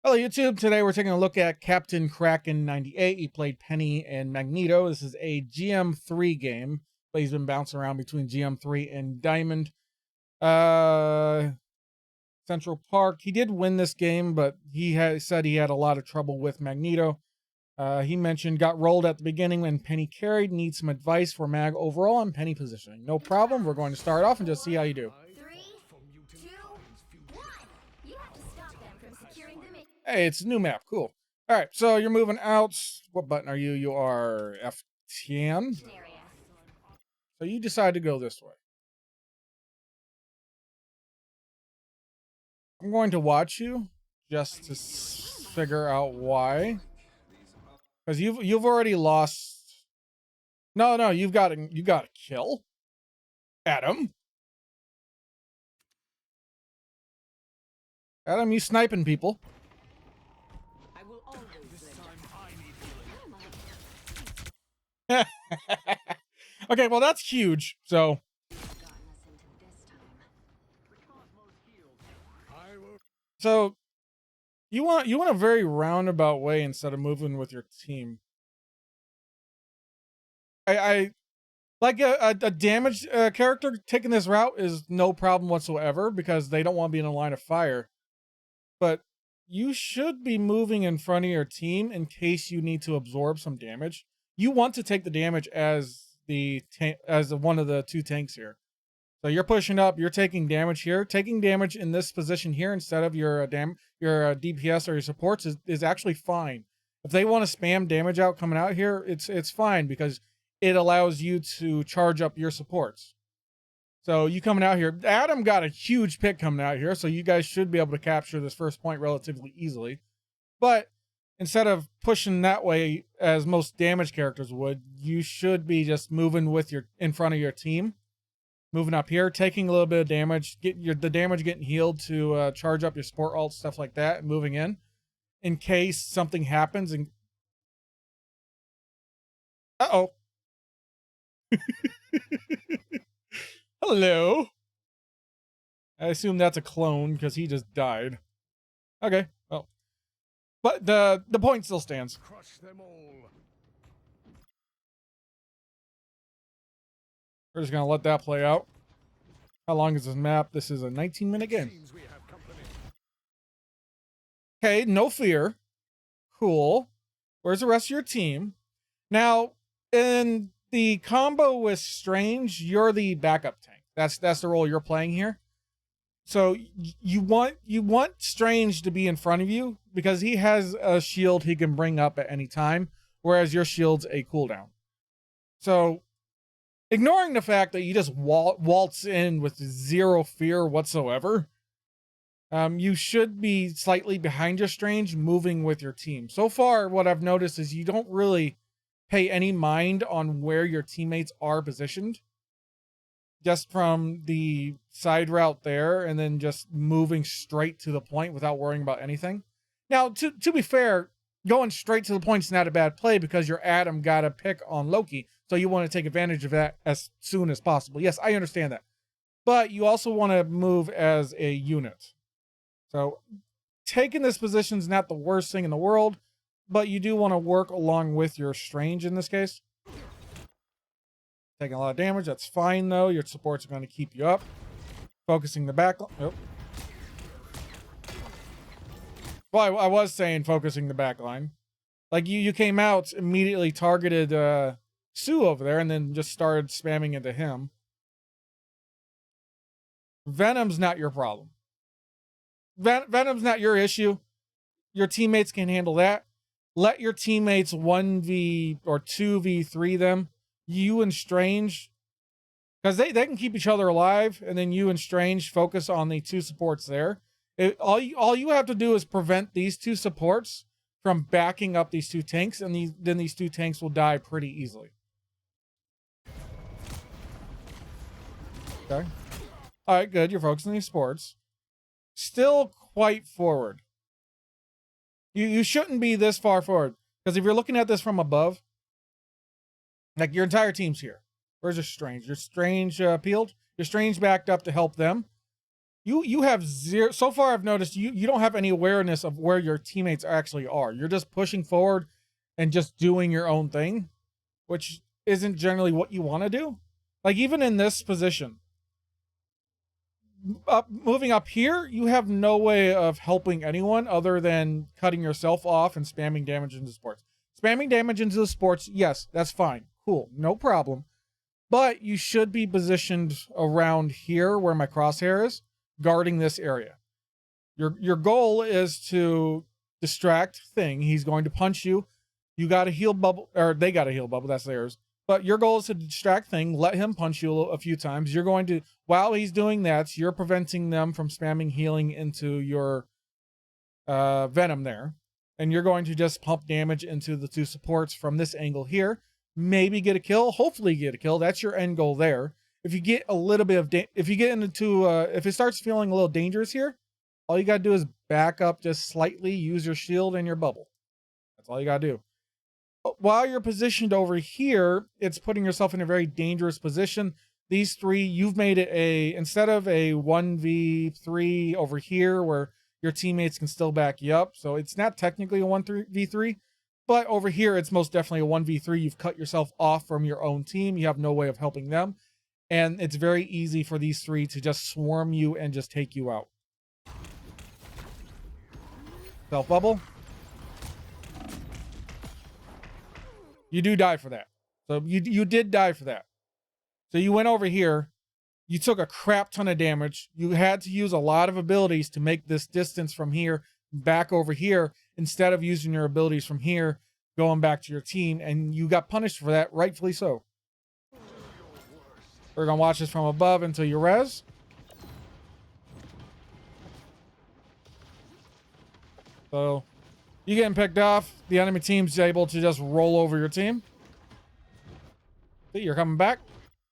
Hello YouTube, today we're taking a look at Captain Kraken 98. He played Penny and Magneto. This is a GM3 game, but he's been bouncing around between GM3 and Diamond. Central Park. He did win this game, but he said he had a lot of trouble with Magneto. He mentioned got rolled at the beginning when Penny carried, needs some advice for Mag overall on Penny positioning. No problem, we're going to start off and just see how you do. 3, 2, 1. You have to stop them from securing them. Hey, it's a new map. Cool. All right, so you're moving out. What button are you? You are F10. So you decide to go this way. I'm going to watch you just to figure out why. Because you've already lost. No, you got to kill Adam. Adam, you sniping people. I will always Okay, well that's huge. So you want a very roundabout way instead of moving with your team. I like a damaged character taking this route is no problem whatsoever because they don't want to be in a line of fire. But you should be moving in front of your team in case you need to absorb some damage. You want to take the damage as one of the two tanks here. So you're pushing up, you're taking damage here. Taking damage in this position here instead of your DPS or your supports is actually fine. If they want to spam damage out coming out here, it's fine because it allows you to charge up your supports. So you coming out here, Adam got a huge pick coming out here, so you guys should be able to capture this first point relatively easily. But instead of pushing that way as most damage characters would, you should be just moving with in front of your team. Moving up here, taking a little bit of damage, the damage getting healed to charge up your support ult, stuff like that, and moving in case something happens. And uh-oh. Hello. I assume that's a clone because he just died. Okay, well. But the point still stands. Crush them all. We're just going to let that play out. How long is this map? This is a 19-minute game. Okay, no fear. Cool. Where's the rest of your team? Now, in the combo with Strange, you're the backup tank. That's the role you're playing here. So you want Strange to be in front of you because he has a shield he can bring up at any time, whereas your shield's a cooldown. So ignoring the fact that you just waltz in with zero fear whatsoever, you should be slightly behind your Strange, moving with your team. So far, what I've noticed is you don't really pay any mind on where your teammates are positioned. Just from the side route there, and then just moving straight to the point without worrying about anything. Now, to be fair, going straight to the point is not a bad play because your Adam got a pick on Loki, so you want to take advantage of that as soon as possible. Yes, I understand that. But you also want to move as a unit. So taking this position is not the worst thing in the world, but you do want to work along with your Strange in this case. Taking a lot of damage, that's fine though. Your supports are going to keep you up. Focusing the back. Oh. Well, I was saying focusing the back line. Like you came out, immediately targeted Sue over there, and then just started spamming into him. Venom's not your problem. Venom's not your issue. Your teammates can handle that. Let your teammates 1v or 2v3 them. You and Strange, because they can keep each other alive, and then you and Strange focus on the two supports there. All you have to do is prevent these two supports from backing up these two tanks, and then these two tanks will die pretty easily. Okay. All right, good. You're focusing on these supports. Still quite forward. You shouldn't be this far forward, because if you're looking at this from above, like your entire team's here. Where's your Strange? Your Strange peeled? Your Strange backed up to help them. You have zero so far. I've noticed you don't have any awareness of where your teammates actually are. You're just pushing forward and just doing your own thing, which isn't generally what you want to do. Like even in this position, moving up here, you have no way of helping anyone other than cutting yourself off and spamming damage into sports. Spamming damage into the sports, yes, that's fine. Cool, no problem. But you should be positioned around here where my crosshair is, guarding this area. Your goal is to distract Thing. He's going to punch you. You got a heal bubble, or they got a heal bubble, that's theirs. But your goal is to distract Thing, let him punch you a few times. You're going to, while he's doing that, you're preventing them from spamming healing into your Venom there. And you're going to just pump damage into the two supports from this angle here. Maybe get a kill, hopefully get a kill. That's your end goal there. If you get a little bit of, if you get into, if it starts feeling a little dangerous here, all you got to do is back up just slightly, use your shield and your bubble. That's all you got to do. While you're positioned over here, it's putting yourself in a very dangerous position. These three, you've made it a, instead of a 1v3 over here where your teammates can still back you up. So it's not technically a 1v3, but over here, it's most definitely a 1v3. You've cut yourself off from your own team. You have no way of helping them. And it's very easy for these three to just swarm you and just take you out. Self bubble. You do die for that. So you did die for that. So you went over here. You took a crap ton of damage. You had to use a lot of abilities to make this distance from here back over here instead of using your abilities from here going back to your team, and you got punished for that, rightfully so. We're gonna watch this from above until you res. So you getting picked off, the enemy team's able to just roll over your team. See, you're coming back.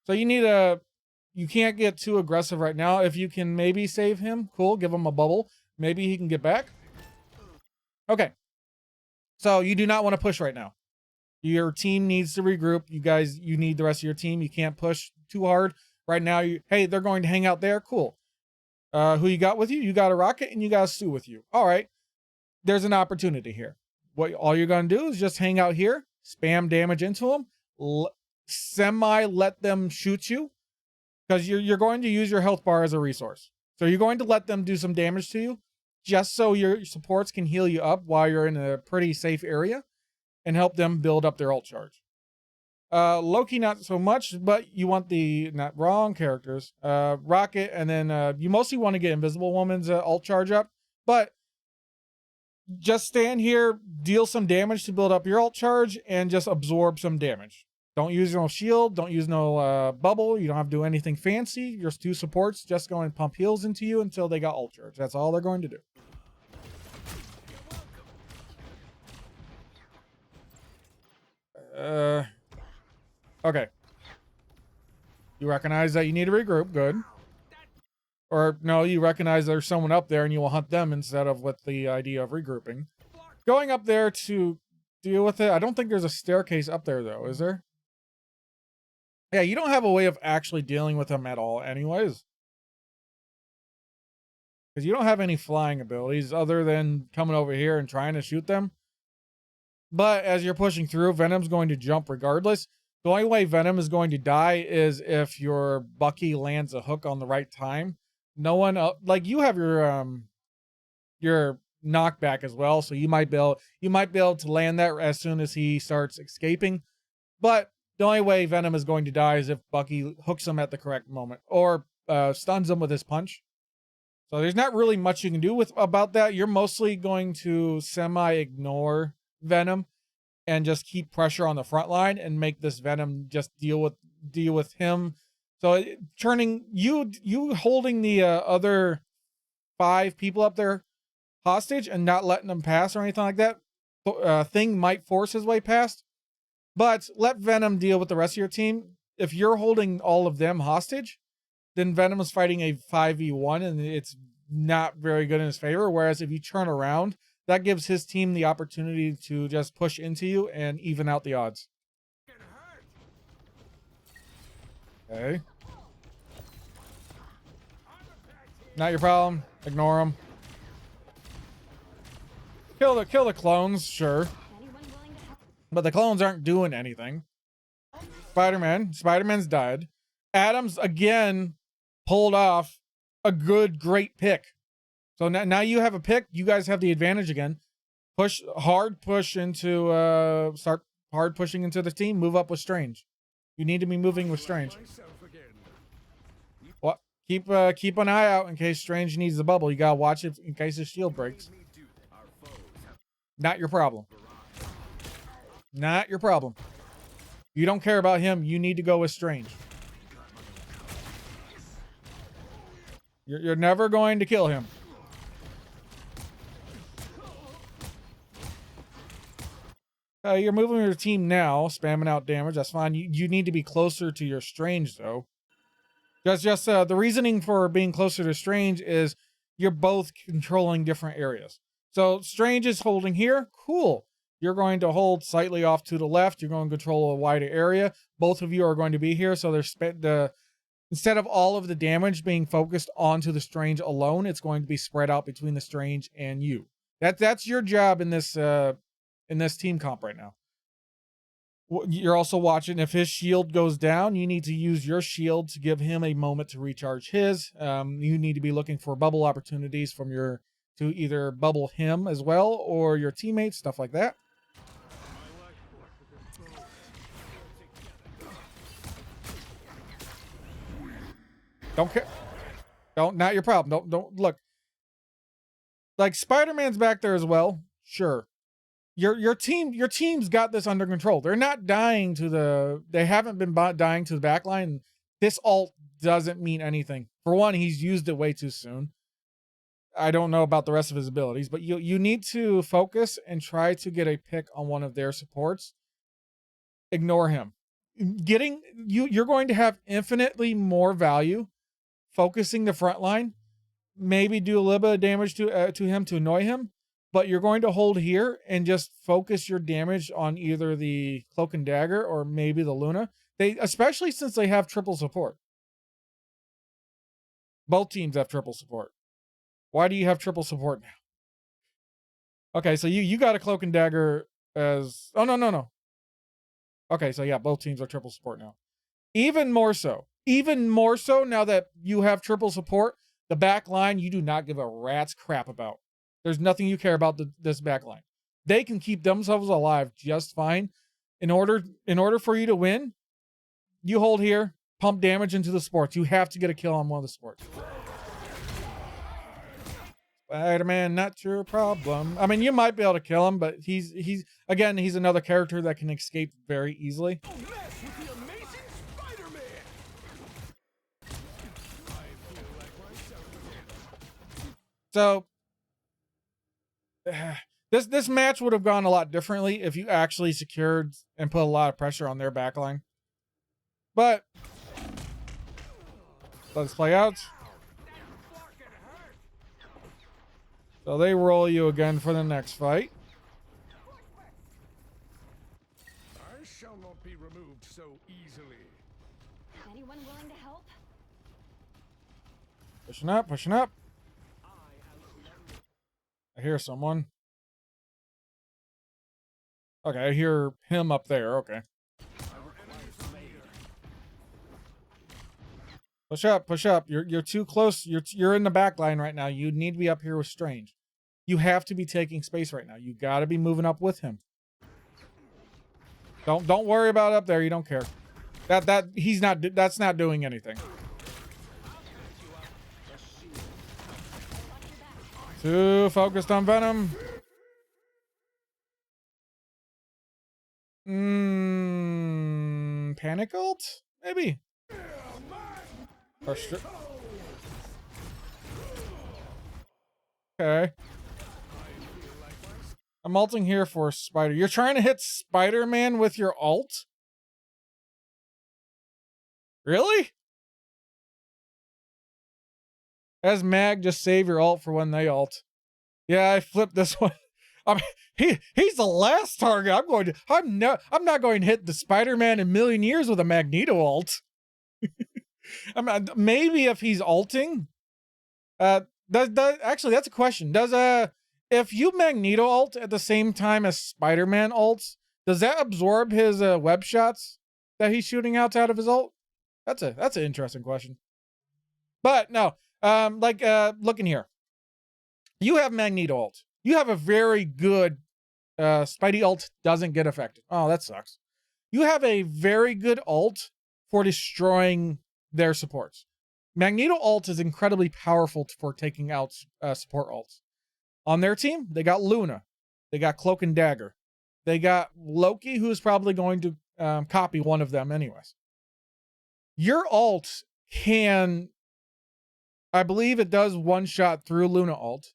So you need a, you can't get too aggressive right now. If you can maybe save him, cool, give him a bubble. Maybe he can get back. Okay. So you do not want to push right now. Your team needs to regroup. You guys, you need the rest of your team. You can't push too hard right now. Hey, they're going to hang out there. Cool. Who you got with you? You got a Rocket and you got a Stu with you. All right. There's an opportunity here. What all you're going to do is just hang out here, spam damage into them, let them shoot you, because you're going to use your health bar as a resource. So you're going to let them do some damage to you, just so your supports can heal you up while you're in a pretty safe area and help them build up their ult charge. Loki, not so much, but you want the, not wrong characters, Rocket, and then you mostly want to get Invisible Woman's ult charge up, but just stand here, deal some damage to build up your ult charge, and just absorb some damage. Don't use no shield, don't use no bubble, you don't have to do anything fancy. Your two supports just go and pump heals into you until they got ult charge. That's all they're going to do. Okay. You recognize that you need to regroup, good. Or no, you recognize there's someone up there and you will hunt them instead of with the idea of regrouping. Going up there to deal with it. I don't think there's a staircase up there though, is there? Yeah, you don't have a way of actually dealing with them at all anyways. Because you don't have any flying abilities other than coming over here and trying to shoot them. But as you're pushing through, Venom's going to jump regardless. The only way Venom is going to die is if your Bucky lands a hook on the right time. No one else, like you have your knockback as well, so you might be able to land that as soon as he starts escaping. But the only way Venom is going to die is if Bucky hooks him at the correct moment or stuns him with his punch. So there's not really much you can do about that. You're mostly going to semi-ignore Venom and just keep pressure on the front line and make this Venom just deal with him. So turning you holding the other 5 people up there hostage and not letting them pass or anything like that. Thing might force his way past, but let Venom deal with the rest of your team. If you're holding all of them hostage, then Venom is fighting a 5v1 and it's not very good in his favor. Whereas if you turn around, that gives his team the opportunity to just push into you and even out the odds. Okay. Not your problem. Ignore them. Kill the clones, sure. Anyone willing to help? But the clones aren't doing anything. Spider-Man's died. Adams again pulled off a great pick. So now you have a pick. You guys have the advantage again. Push into start hard pushing into the team. Move up with Strange. You need to be moving with Strange. What? Keep an eye out in case Strange needs the bubble. You gotta watch it in case his shield breaks. Not your problem. Not your problem. You don't care about him. You need to go with Strange. You're never going to kill him. You're moving your team now, spamming out damage. That's fine. You need to be closer to your Strange, though. Just the reasoning for being closer to Strange is you're both controlling different areas. So Strange is holding here. Cool. You're going to hold slightly off to the left. You're going to control a wider area. Both of you are going to be here. So there's instead of all of the damage being focused onto the Strange alone, it's going to be spread out between the Strange and you. That's your job in this team comp right now. You're also watching if his shield goes down, you need to use your shield to give him a moment to recharge his. You need to be looking for bubble opportunities to either bubble him as well or your teammates, stuff like that. Don't care. Not your problem. Don't look. Like Spider-Man's back there as well. Sure. Your team's got this under control. They're not dying they haven't been dying to the back line. This ult doesn't mean anything. For one, he's used it way too soon. I don't know about the rest of his abilities, but you need to focus and try to get a pick on one of their supports. Ignore him. You're going to have infinitely more value focusing the front line. Maybe do a little bit of damage to him to annoy him. But you're going to hold here and just focus your damage on either the Cloak and Dagger or maybe the Luna. Especially since they have triple support. Both teams have triple support. Why do you have triple support now? Okay, so you got a Cloak and Dagger as... Oh, no. Okay, so yeah, both teams are triple support now. Even more so now that you have triple support, the back line you do not give a rat's crap about. There's nothing you care about this backline. They can keep themselves alive just fine. In order for you to win, you hold here, pump damage into the sports. You have to get a kill on one of the sports. Spider-Man, not your problem. I mean, you might be able to kill him, but he's another character that can escape very easily. So this match would have gone a lot differently if you actually secured and put a lot of pressure on their backline. But let's play out. So they roll you again for the next fight. I shall not be removed so easily. Anyone willing to help? Pushing up. I hear someone. Okay, I hear him up there. Okay. Push up. You're too close. You're in the back line right now. You need to be up here with Strange. You have to be taking space right now. You got to be moving up with him. Don't worry about up there. You don't care. That's not doing anything. Too focused on Venom. Panic ult? Maybe. Okay. I'm ulting here for Spider. You're trying to hit Spider-Man with your ult? Really? As Mag, just save your ult for when they ult. Yeah, I flipped this one. I mean, he's the last target. I'm not going to hit the Spider-Man in a million years with a Magneto ult. I mean, maybe if he's ulting, Actually, that's a question. If you Magneto ult at the same time as Spider-Man ults, does that absorb his web shots that he's shooting out of his ult? That's an interesting question. But no, look in here. You have Magneto ult. You have a very good Spidey ult doesn't get affected. Oh, that sucks. You have a very good ult for destroying their supports. Magneto ult is incredibly powerful for taking out support ults. On their team, they got Luna. They got Cloak and Dagger. They got Loki, who's probably going to copy one of them anyways. Your ult can, I believe it does one shot through Luna ult.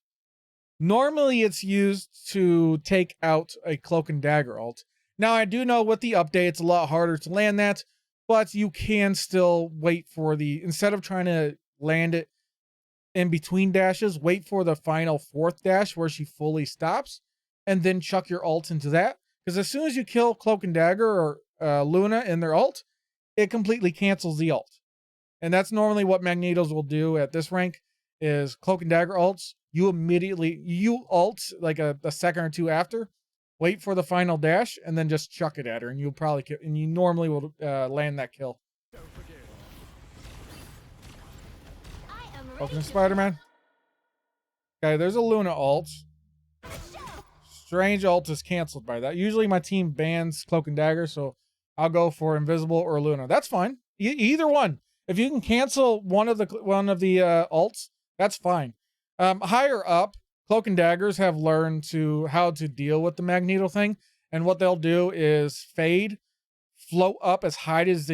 Normally it's used to take out a Cloak and Dagger ult. Now I do know with the update, it's a lot harder to land that, but you can still wait for instead of trying to land it in between dashes, wait for the final fourth dash where she fully stops and then chuck your ult into that. Because as soon as you kill Cloak and Dagger or Luna in their ult, it completely cancels the ult. And that's normally what Magnetos will do at this rank is Cloak and Dagger ults. You ult like a second or two after, wait for the final dash, and then just chuck it at her, and you'll probably kill, and you normally will land that kill. Open Spider-Man. Okay, there's a Luna ult. Strange ult is canceled by that. Usually my team bans Cloak and Dagger, so I'll go for Invisible or Luna. That's fine. Either one. If you can cancel one of the ults, that's fine. Higher up, Cloak and Daggers have learned how to deal with the Magneto thing, and what they'll do is fade, float up as high as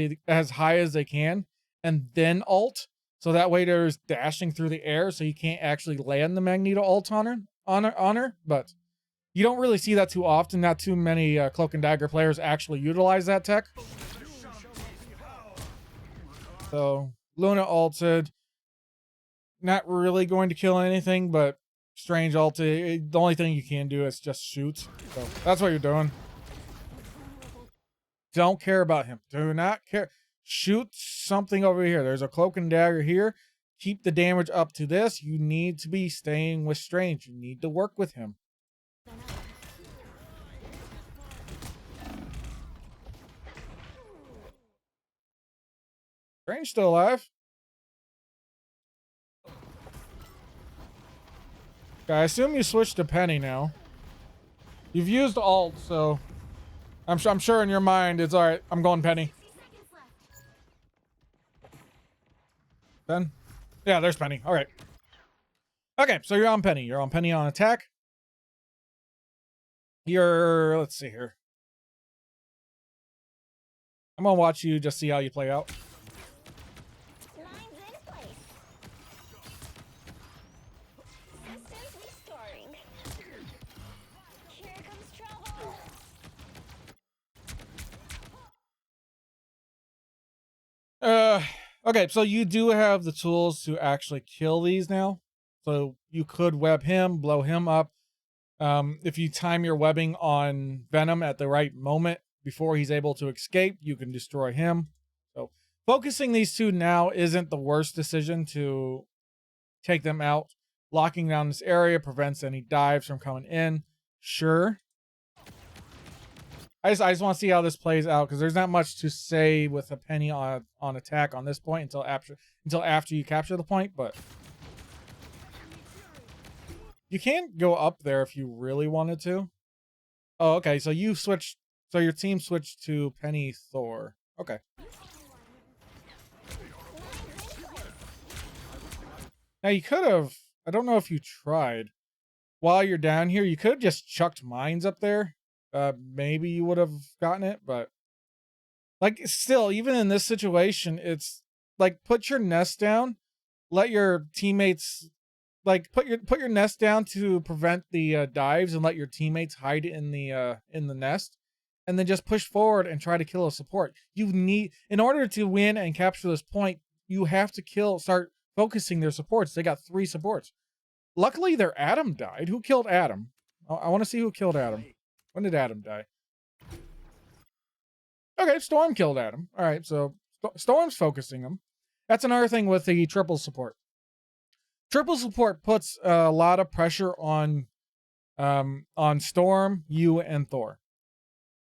they can, and then ult. So that way there's dashing through the air, so you can't actually land the Magneto ult on her. But you don't really see that too often. Not too many Cloak and Dagger players actually utilize that tech. So Luna ulted. Not really going to kill anything, but Strange ulted. The only thing you can do is just shoot. So that's what you're doing. Don't care about him. Do not care. Shoot something over here. There's a Cloak and Dagger here. Keep the damage up to this. You need to be staying with Strange. You need to work with him. Strange still alive. Okay, I assume you switched to Penny now. You've used ult, so I'm sure in your mind it's all right. I'm going Penny. Then, yeah, there's Penny. All right. Okay, so you're on Penny. You're on Penny on attack. Let's see here. I'm gonna watch you just see how you play out. Okay, so you do have the tools to actually kill these now. So you could web him, blow him up. If you time your webbing on Venom at the right moment before he's able to escape, you can destroy him. So focusing these two now isn't the worst decision to take them out. Locking down this area prevents any dives from coming in. Sure. I just want to see how this plays out because there's not much to say with a Penny on attack on this point until after you capture the point, but you can't go up there if you really wanted to. Oh, okay. So your team switched to Penny Thor. Okay. Now you could have, I don't know if you tried. While you're down here, you could have just chucked mines up there. Maybe you would have gotten it, but like still, even in this situation, it's like put your nest down, let your teammates like put your nest down to prevent the dives, and let your teammates hide in the nest, and then just push forward and try to kill a support. In order to win and capture this point, you have to start focusing their supports. They got 3 supports. Luckily, their Adam died. Who killed Adam? I want to see who killed Adam. When did Adam die? Okay, Storm killed Adam. All right, so Storm's focusing him. That's another thing with the triple support. Triple support puts a lot of pressure on Storm, you, and Thor.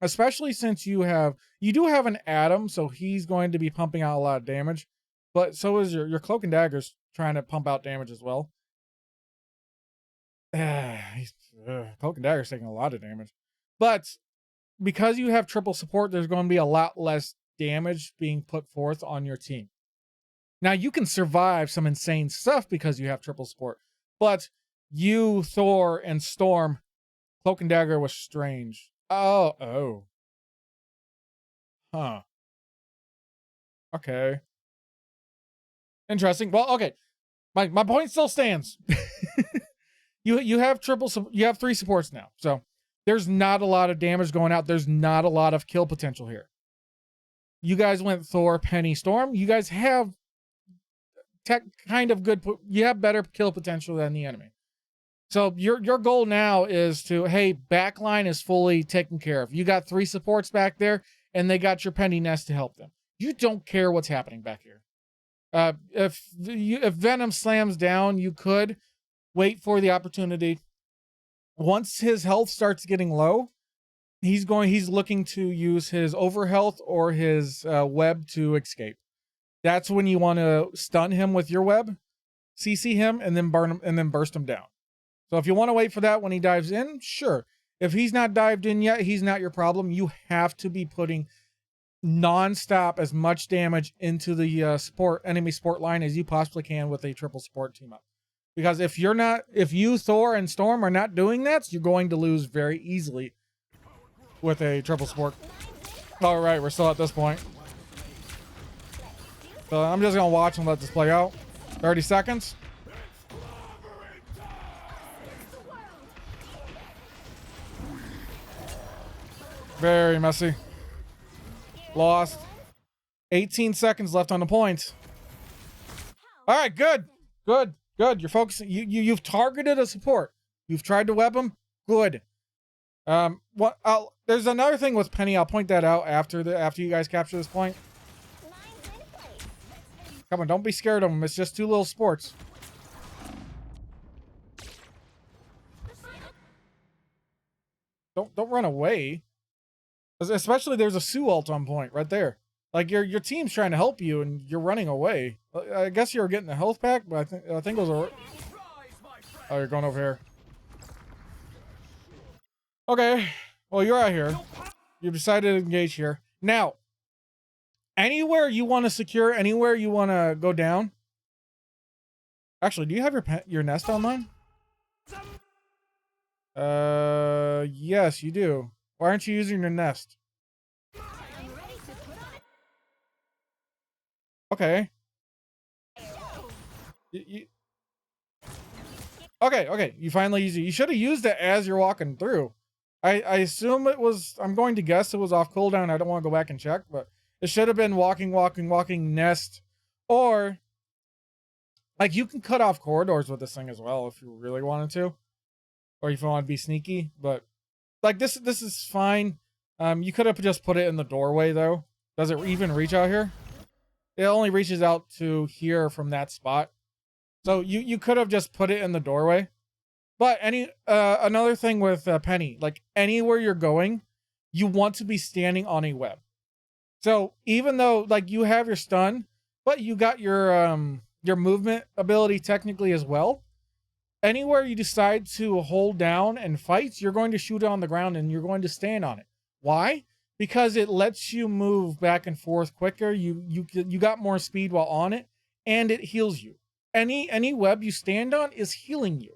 Especially since you do have an Atom, so he's going to be pumping out a lot of damage. But so is your Cloak and Dagger's trying to pump out damage as well. Cloak and Dagger's taking a lot of damage. But because you have triple support, there's going to be a lot less damage being put forth on your team. Now, you can survive some insane stuff because you have triple support. But you, Thor, and Storm, Cloak and Dagger was strange. Oh. Huh. Okay. Interesting. Well, okay. My point still stands. You have you have 3 supports now. So there's not a lot of damage going out. There's not a lot of kill potential here. You guys went Thor, Penny, Storm. You guys have kind of good, you have better kill potential than the enemy. So your goal now is to, hey, backline is fully taken care of. You got 3 supports back there, and they got your Penny Nest to help them. You don't care what's happening back here. If Venom slams down, you could wait for the opportunity. Once his health starts getting low, he's looking to use his overhealth or his web to escape. That's when you want to stun him with your web, CC him, and then burn him, and then burst him down. So if you want to wait for that when he dives in, sure. If he's not dived in yet, he's not your problem. You have to be putting non-stop as much damage into the enemy support line as you possibly can with a triple support team up. Because if you, Thor, and Storm are not doing that, you're going to lose very easily with a triple support. All right, we're still at this point. So I'm just going to watch and let this play out. 30 seconds. Very messy. Lost. 18 seconds left on the point. All right, good. You're focusing. You've targeted a support. You've tried to web him. Good. There's another thing with Penny. I'll point that out after you guys capture this point. Come on, don't be scared of them. It's just 2 little sports. Don't run away. Especially there's a Sue ult on point right there. Like your team's trying to help you and you're running away. I guess you were getting the health back, but I think it was a. Oh, you're going over here. Okay. Well, you're out here. You've decided to engage here. Now, anywhere you want to secure, anywhere you want to go down. Actually, do you have your nest online? Yes, you do. Why aren't you using your nest? Okay. Okay. You finally use it. You should have used it as you're walking through. I assume it was, I'm going to guess it was off cooldown. I don't want to go back and check, but it should have been walking, nest. Or, like, you can cut off corridors with this thing as well if you really wanted to. Or if you want to be sneaky, but like this is fine. You could have just put it in the doorway though. Does it even reach out here? It only reaches out to here from that spot. So you could have just put it in the doorway. But another thing with Penny, like anywhere you're going, you want to be standing on a web. So even though like you have your stun, but you got your movement ability technically as well. Anywhere you decide to hold down and fight, you're going to shoot it on the ground and you're going to stand on it. Why? Because it lets you move back and forth quicker. You got more speed while on it, and it heals you. Any web you stand on is healing you.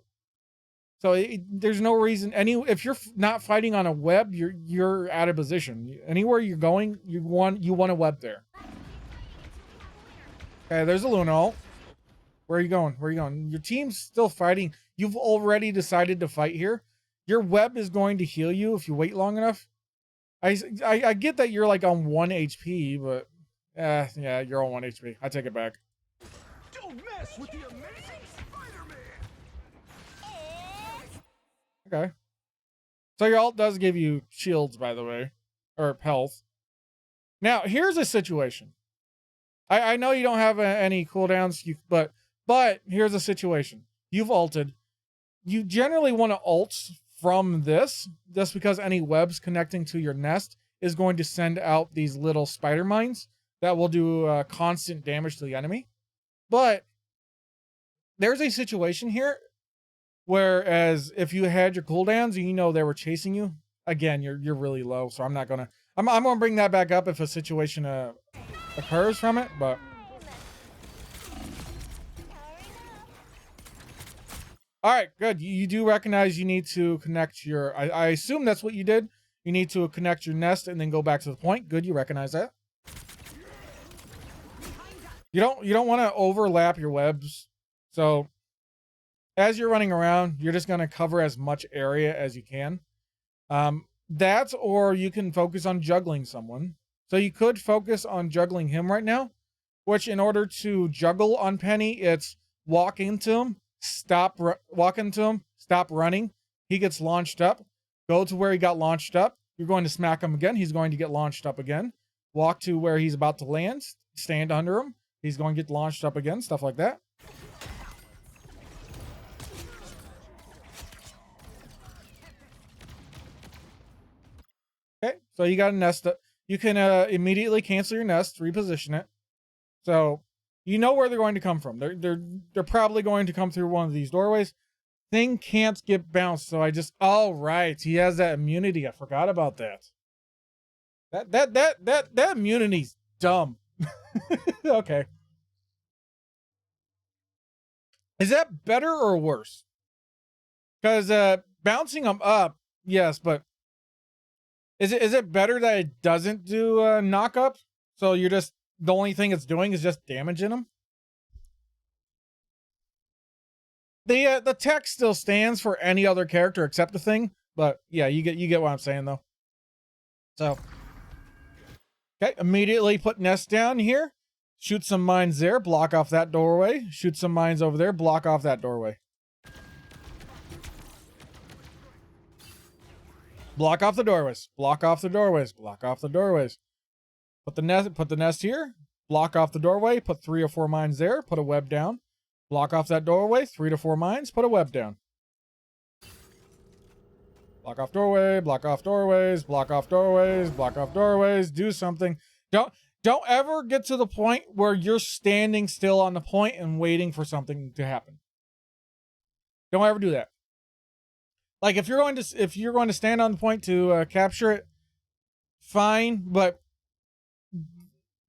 So there's no reason if you're not fighting on a web, you're out of position. Anywhere you're going, you want a web there. Okay, there's a Luna ult. Where are you going? Your team's still fighting. You've already decided to fight here. Your web is going to heal you if you wait long enough. I get that you're like on 1 HP, but yeah, you're on 1 HP. I take it back. Don't mess with the amazing Spider-Man. Okay. So your ult does give you shields, by the way, or health. Now here's a situation. I know you don't have any cooldowns, but But here's the situation. You've ulted. You generally want to ult from this, just because any webs connecting to your nest is going to send out these little spider mines that will do constant damage to the enemy. But there's a situation here, whereas if you had your cooldowns and you know they were chasing you, again, you're really low, so I'm not gonna. I'm gonna bring that back up if a situation occurs from it, but. All right, good. You do recognize you need to connect your. I assume that's what you did. You need to connect your nest and then go back to the point. Good, you recognize that. You don't want to overlap your webs. So as you're running around, you're just going to cover as much area as you can. That, or you can focus on juggling someone. So you could focus on juggling him right now, which in order to juggle on Penny, it's walk into him, walk into him, stop running. He gets launched up. Go to where he got launched up. You're going to smack him again. He's going to get launched up again. Walk to where he's about to land. Stand under him. He's going to get launched up again. Stuff like that. Okay, so you got a nest. You can immediately cancel your nest, reposition it. So you know where they're going to come from. They're probably going to come through one of these doorways. Thing can't get bounced, so I just. Oh right, he has that immunity. I forgot about that. That immunity's dumb. Okay. Is that better or worse? Because bouncing them up, yes, but is it better that it doesn't do knock up? So you're just the only thing it's doing is just damaging them. The text still stands for any other character except the thing, but yeah, you get what I'm saying though. So okay, immediately put nest down here. Shoot some mines there, block off that doorway. Shoot some mines over there, block off that doorway. Block off the doorways. Block off the doorways. Block off the doorways. Put the nest here. Block off the doorway. Put 3 or 4 mines there. Put a web down. Block off that doorway. 3 to 4 mines. Put a web down. Block off doorway. Block off doorways. Block off doorways. Block off doorways. Do something. Don't ever get to the point where you're standing still on the point and waiting for something to happen. Don't ever do that. Like if you're going to stand on the point to capture it, fine. But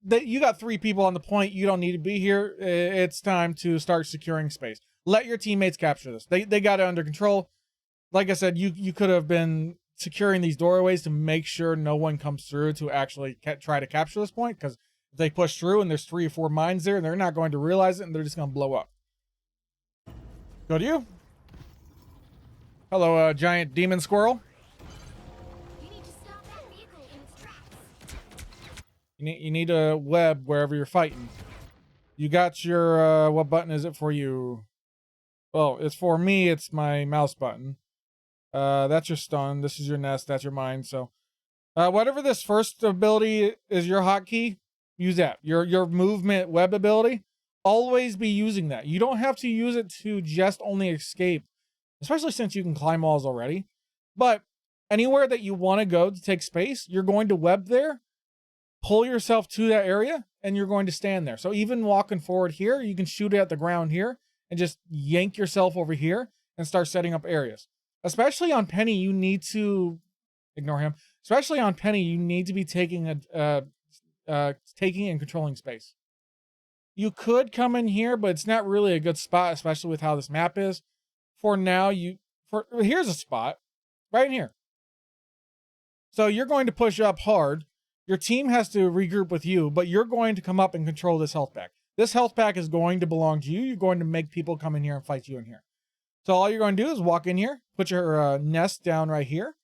you got 3 people on the point. You don't need to be here. It's time to start securing space. Let your teammates capture this. They got it under control. Like I said, you could have been securing these doorways to make sure no one comes through to actually try to capture this point. Because if they push through and there's 3 or 4 mines there, they're not going to realize it and they're just going to blow up. Go to you. Hello, giant demon squirrel. You need to stop that vehicle in its tracks. You need a web wherever you're fighting. You got your, what button is it for you? Well, it's for me, it's my mouse button. That's your stun. This is your nest. That's your mine. So, whatever this first ability is your hotkey, use that. Your movement web ability, always be using that. You don't have to use it to just only escape, especially since you can climb walls already. But anywhere that you want to go to take space, you're going to web there, pull yourself to that area, and you're going to stand there. So even walking forward here, you can shoot it at the ground here and just yank yourself over here and start setting up areas. Especially on Penny, you need to ignore him. Especially on Penny, you need to be taking and controlling space. You could come in here, but it's not really a good spot, especially with how this map is. For now, here's a spot right in here. So you're going to push up hard. Your team has to regroup with you, but you're going to come up and control this health pack. This health pack is going to belong to you. You're going to make people come in here and fight you in here. So all you're going to do is walk in here, put your nest down right here.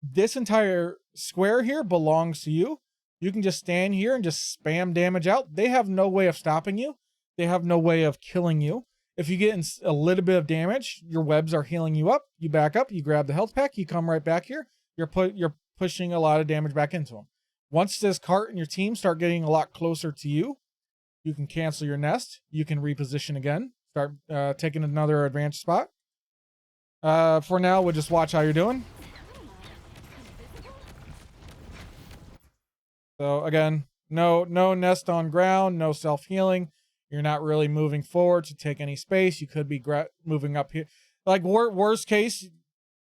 This entire square here belongs to you. You can just stand here and just spam damage out. They have no way of stopping you. They have no way of killing you. If you get in a little bit of damage, your webs are healing you up. You back up, you grab the health pack, you come right back here. You're pushing a lot of damage back into them. Once this cart and your team start getting a lot closer to you, you can cancel your nest. You can reposition again. start taking another advanced spot. For now, we'll just watch how you're doing. So again, no nest on ground, no self-healing. You're not really moving forward to take any space. You could be moving up here. Like worst case,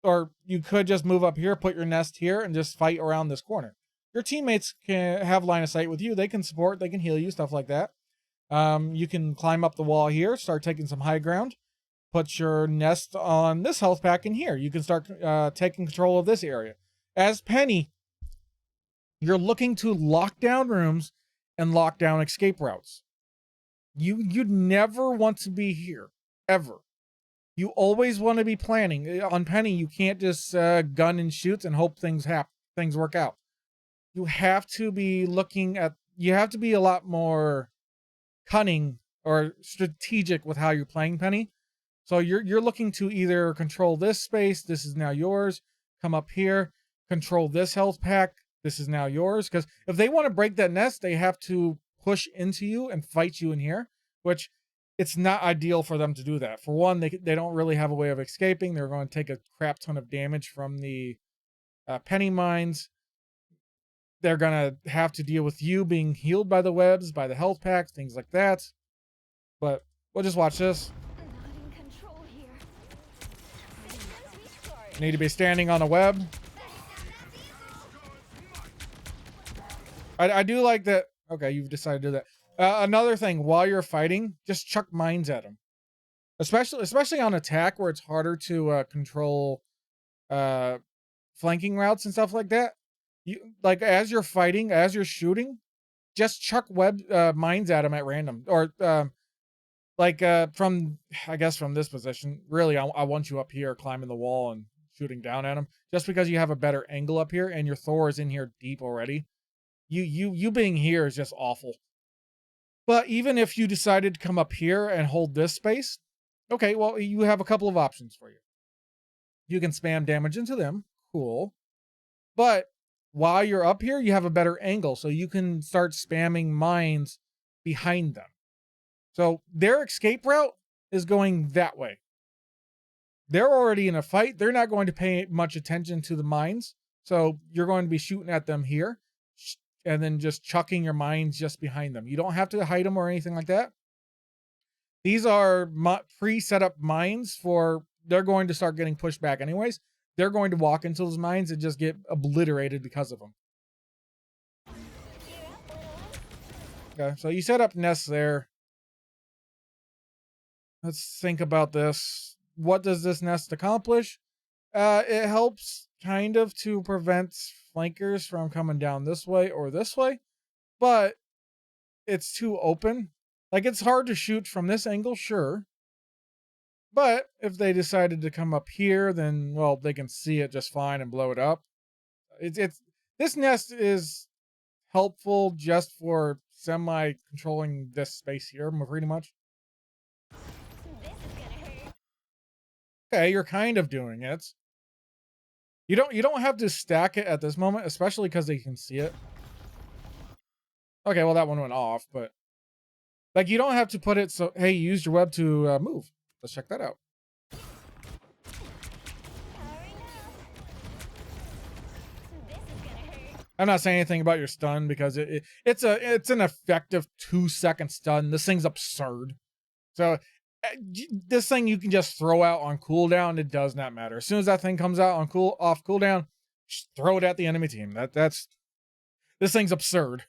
or you could just move up here, put your nest here, and just fight around this corner. Your teammates can have line of sight with you. They can support, they can heal you, stuff like that. You can climb up the wall here, start taking some high ground. Put your nest on this health pack in here. You can start taking control of this area. As Penny, you're looking to lock down rooms and lock down escape routes. You'd never want to be here, ever. You always want to be planning. On Penny, you can't just gun and shoot and hope things work out. You have to be looking at. You have to be a lot more cunning or strategic with how you're playing Penny. So you're looking to either control this space. This is now yours. Come up here, control this health pack. This is now yours. Because if they want to break that nest, they have to push into you and fight you in here, which it's not ideal for them to do that. For one, they don't really have a way of escaping. They're going to take a crap ton of damage from the penny mines. They're going to have to deal with you being healed by the webs, by the health packs, things like that. But we'll just watch this. Not in control here. Need to be standing on a web. I do like that. Okay, you've decided to do that. Another thing, while you're fighting, just chuck mines at them. Especially on attack where it's harder to control flanking routes and stuff like that. You like as you're fighting, as you're shooting, just chuck mines at them at random. Or from I guess from this position. Really, I want you up here climbing the wall and shooting down at them. Just because you have a better angle up here and your Thor is in here deep already. You being here is just awful. But even if you decided to come up here and hold this space, okay, well, you have a couple of options for you. You can spam damage into them. Cool. But while you're up here, you have a better angle, so you can start spamming mines behind them. So their escape route is going that way. They're already in a fight. They're not going to pay much attention to the mines. So you're going to be shooting at them here and then just chucking your mines just behind them. You don't have to hide them or anything like that. These are pre-set up mines they're going to start getting pushed back anyways. They're going to walk into those mines and just get obliterated because of them. Okay, so you set up nests there. Let's think about this. What does this nest accomplish? It helps kind of to prevent flankers from coming down this way or this way, but it's too open. Like, it's hard to shoot from this angle, sure. But if they decided to come up here, then, well, they can see it just fine and blow it up. This nest is helpful just for semi-controlling this space here, pretty much. This is gonna hurt. Okay, you're kind of doing it. You don't have to stack it at this moment, especially because they can see it. Okay, well, that one went off, but like, you don't have to put it so, hey, you used your web to move. Let's check that out. I'm not saying anything about your stun because it's an effective 2-second stun. This thing's absurd. So this thing you can just throw out on cooldown. It does not matter. As soon as that thing comes out on off cooldown, just throw it at the enemy team. This thing's absurd.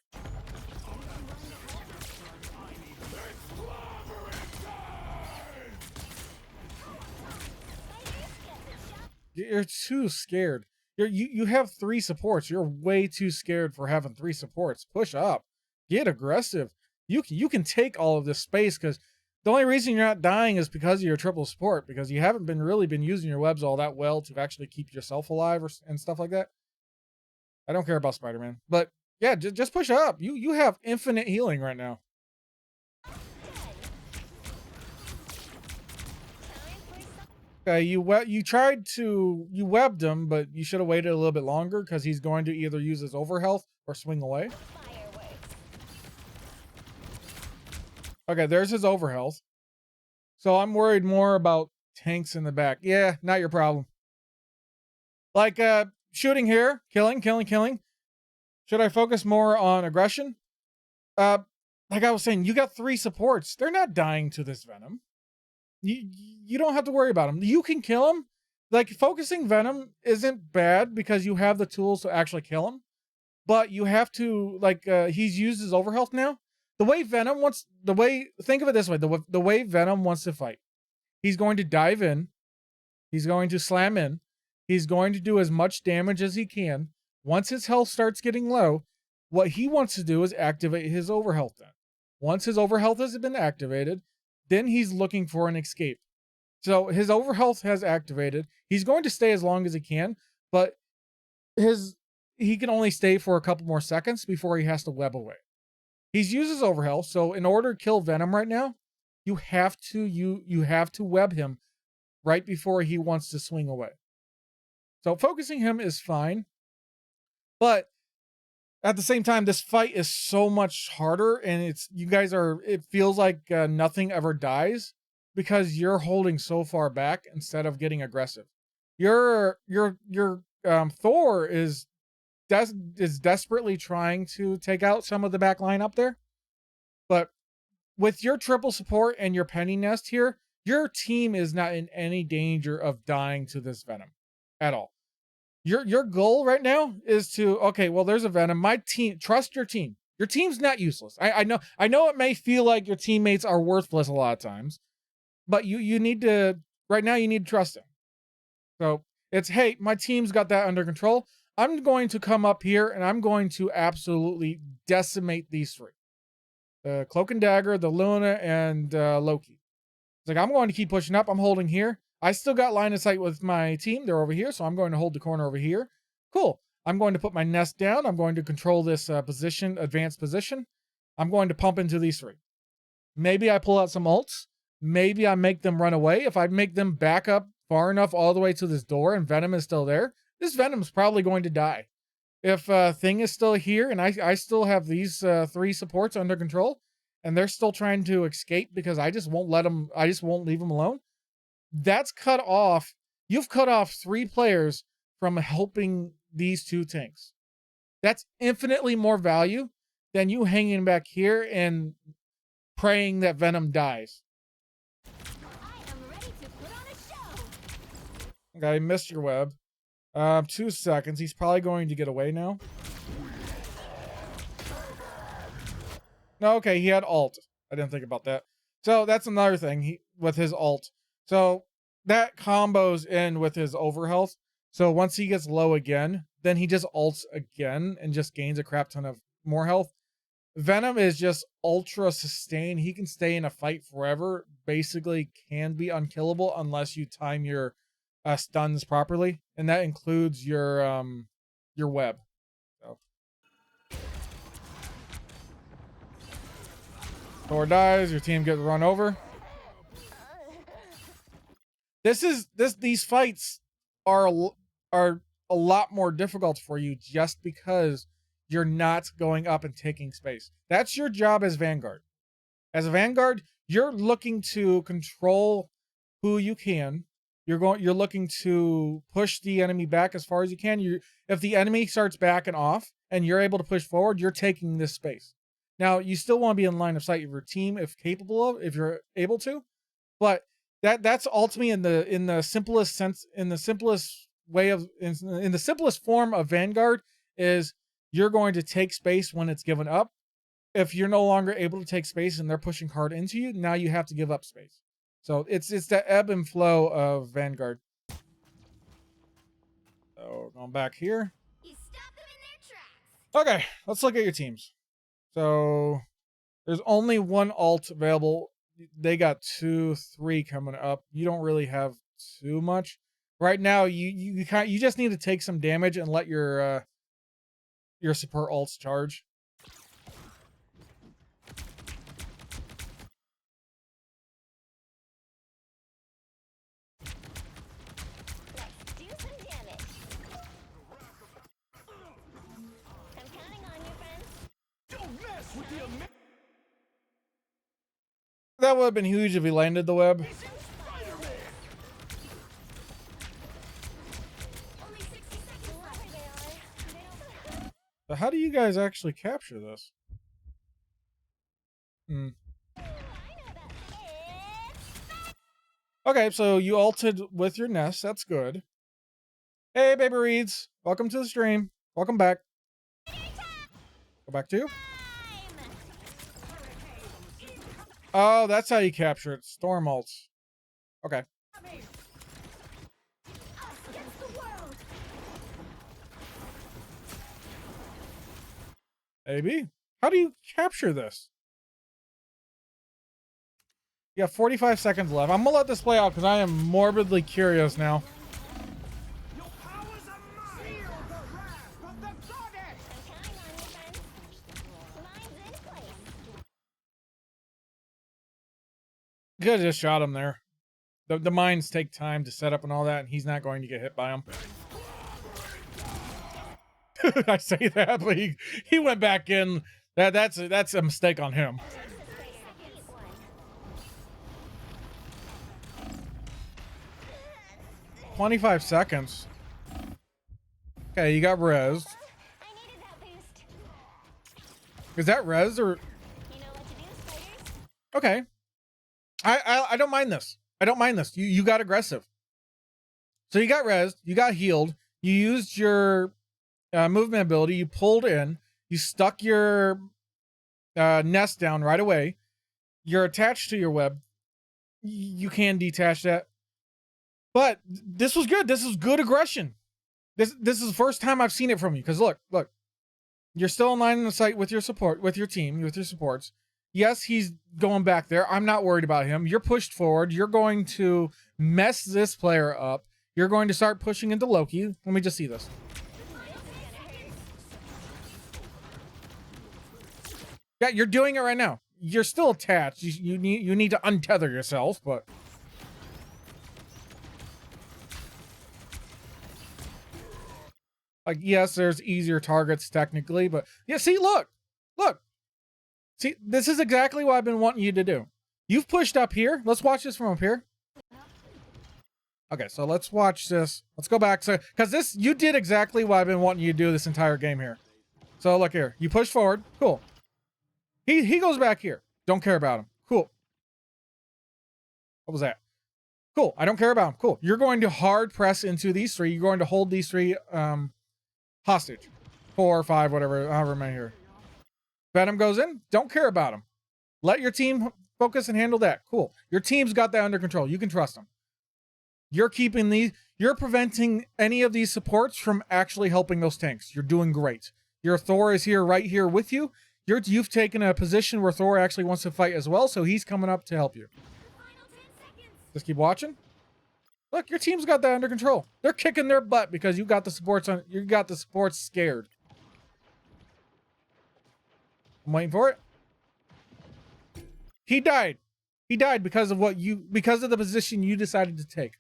You're too scared. You have 3 supports. You're way too scared for having 3 supports. Push up. Get aggressive. You can take all of this space, because the only reason you're not dying is because of your triple support, because you haven't really been using your webs all that well to actually keep yourself alive and stuff like that. I don't care about Spider-Man. But yeah, just push up. You have infinite healing right now. Okay, you webbed him, but you should have waited a little bit longer, because he's going to either use his overhealth or swing away. Okay, there's his overhealth. So I'm worried more about tanks in the back. Yeah, not your problem. Like shooting here, killing. Should I focus more on aggression? Uh like I was saying, you got 3 supports. They're not dying to this venom. You don't have to worry about them. You can kill them. Like focusing venom isn't bad because you have the tools to actually kill him. But you have to he's used his overhealth now. Think of it this way, the way Venom wants to fight. He's going to dive in, he's going to slam in, he's going to do as much damage as he can. Once his health starts getting low, what he wants to do is activate his overhealth then. Once his overhealth has been activated, then he's looking for an escape. So his overhealth has activated. He's going to stay as long as he can, but he can only stay for a couple more seconds before he has to web away. He's used his overhealth, so in order to kill Venom right now, you have to web him right before he wants to swing away. So focusing him is fine, but at the same time, this fight is so much harder, and it feels like nothing ever dies because you're holding so far back instead of getting aggressive. Your Thor is desperately trying to take out some of the back line up there, but with your triple support and your penny nest here, your team is not in any danger of dying to this venom at all. Your goal right now is to, okay, well, there's a venom. My team, trust your team. Your team's not useless. I know it may feel like your teammates are worthless a lot of times, but you need to, right now you need to trust them. So it's, hey, my team's got that under control. I'm going to come up here and I'm going to absolutely decimate these 3. The Cloak and Dagger, the Luna, and Loki. It's like, I'm going to keep pushing up. I'm holding here. I still got line of sight with my team. They're over here, so I'm going to hold the corner over here. Cool. I'm going to put my nest down. I'm going to control this advanced position. I'm going to pump into these 3. Maybe I pull out some ults. Maybe I make them run away. If I make them back up far enough all the way to this door and Venom is still there, this Venom's probably going to die. If Thing is still here and I still have these 3 supports under control and they're still trying to escape because I just won't leave them alone, that's cut off. You've cut off 3 players from helping these 2 tanks. That's infinitely more value than you hanging back here and praying that Venom dies. I am ready to put on a show. Okay, missed your web. 2 seconds. He's probably going to get away now. No, okay, he had ult. I didn't think about that. So that's another thing with his ult. So that combos in with his overhealth. So once he gets low again, then he just ults again and just gains a crap ton of more health. Venom is just ultra sustain. He can stay in a fight forever. Basically can be unkillable unless you time your stuns properly, and that includes your web. So Thor dies, your team gets run over. These fights are a lot more difficult for you just because you're not going up and taking space. That's your job as Vanguard. As a Vanguard, you're looking to control who you can. You're looking to push the enemy back as far as you can. If the enemy starts backing off and you're able to push forward, you're taking this space. Now, you still want to be in line of sight of your team if you're able to, but that's ultimately in the simplest sense, in the simplest form of Vanguard is you're going to take space when it's given up. If you're no longer able to take space and they're pushing hard into you, now you have to give up space. So it's the ebb and flow of Vanguard. So going back here. You stop them in their tracks. Okay, let's look at your teams. So there's only 1 ult available. They got 2, 3 coming up. You don't really have too much right now. You just need to take some damage and let your support ults charge. Let's do some damage. I'm counting on you, friends. Don't mess with the that would have been huge if he landed the web. Only 60 seconds left. So how do you guys actually capture this? Okay, so you ulted with your nest. That's good. Hey, baby reeds. Welcome to the stream. Welcome back. Go back to you. Oh, that's how you capture it. Storm ults. Okay. Us against the world. AB, how do you capture this? You have 45 seconds left. I'm gonna let this play out because I am morbidly curious now. Your powers are mine. Feel the wrath of the goddess. I'm counting on you, friends. Mine's in place. Could have just shot him there. The mines take time to set up and all that, and he's not going to get hit by them. I say that, but he went back in. That's a mistake on him. 25 seconds. Okay, you got res. I needed that boost. Is that res or? You know what to do, spiders. Okay. I don't mind this. I don't mind this. You got aggressive. So you got res. You got healed. You used your movement ability. You pulled in. You stuck your nest down right away. You're attached to your web. You can detach that. But this was good. This is good aggression. This is the first time I've seen it from you. Because look. You're still in line in the sight with your support, with your team, with your supports. Yes, he's going back there. I'm not worried about him. You're pushed forward. You're going to mess this player up. You're going to start pushing into Loki. Let me just see this. Yeah, you're doing it right now. You're still attached. You need to untether yourself, but like, yes, there's easier targets technically, but yeah, see, look. See, this is exactly what I've been wanting you to do. You've pushed up here. Let's watch this from up here. Okay, so let's watch this. Let's go back. So, because you did exactly what I've been wanting you to do this entire game here. So look here. You push forward. Cool. He goes back here. Don't care about him. Cool. What was that? Cool. I don't care about him. Cool. You're going to hard press into these three. You're going to hold these three hostage. 4 or 5, whatever, however many here. Venom goes in. Don't care about him. Let your team focus and handle that. Cool. Your team's got that under control. You can trust them. You're keeping these. You're preventing any of these supports from actually helping those tanks. You're doing great. Your Thor is here, right here with you. You've taken a position where Thor actually wants to fight as well, so he's coming up to help you. Just keep watching. Look, your team's got that under control. They're kicking their butt because you got the supports on. You got the supports scared. I'm waiting for it. He died. He died because of the position you decided to take.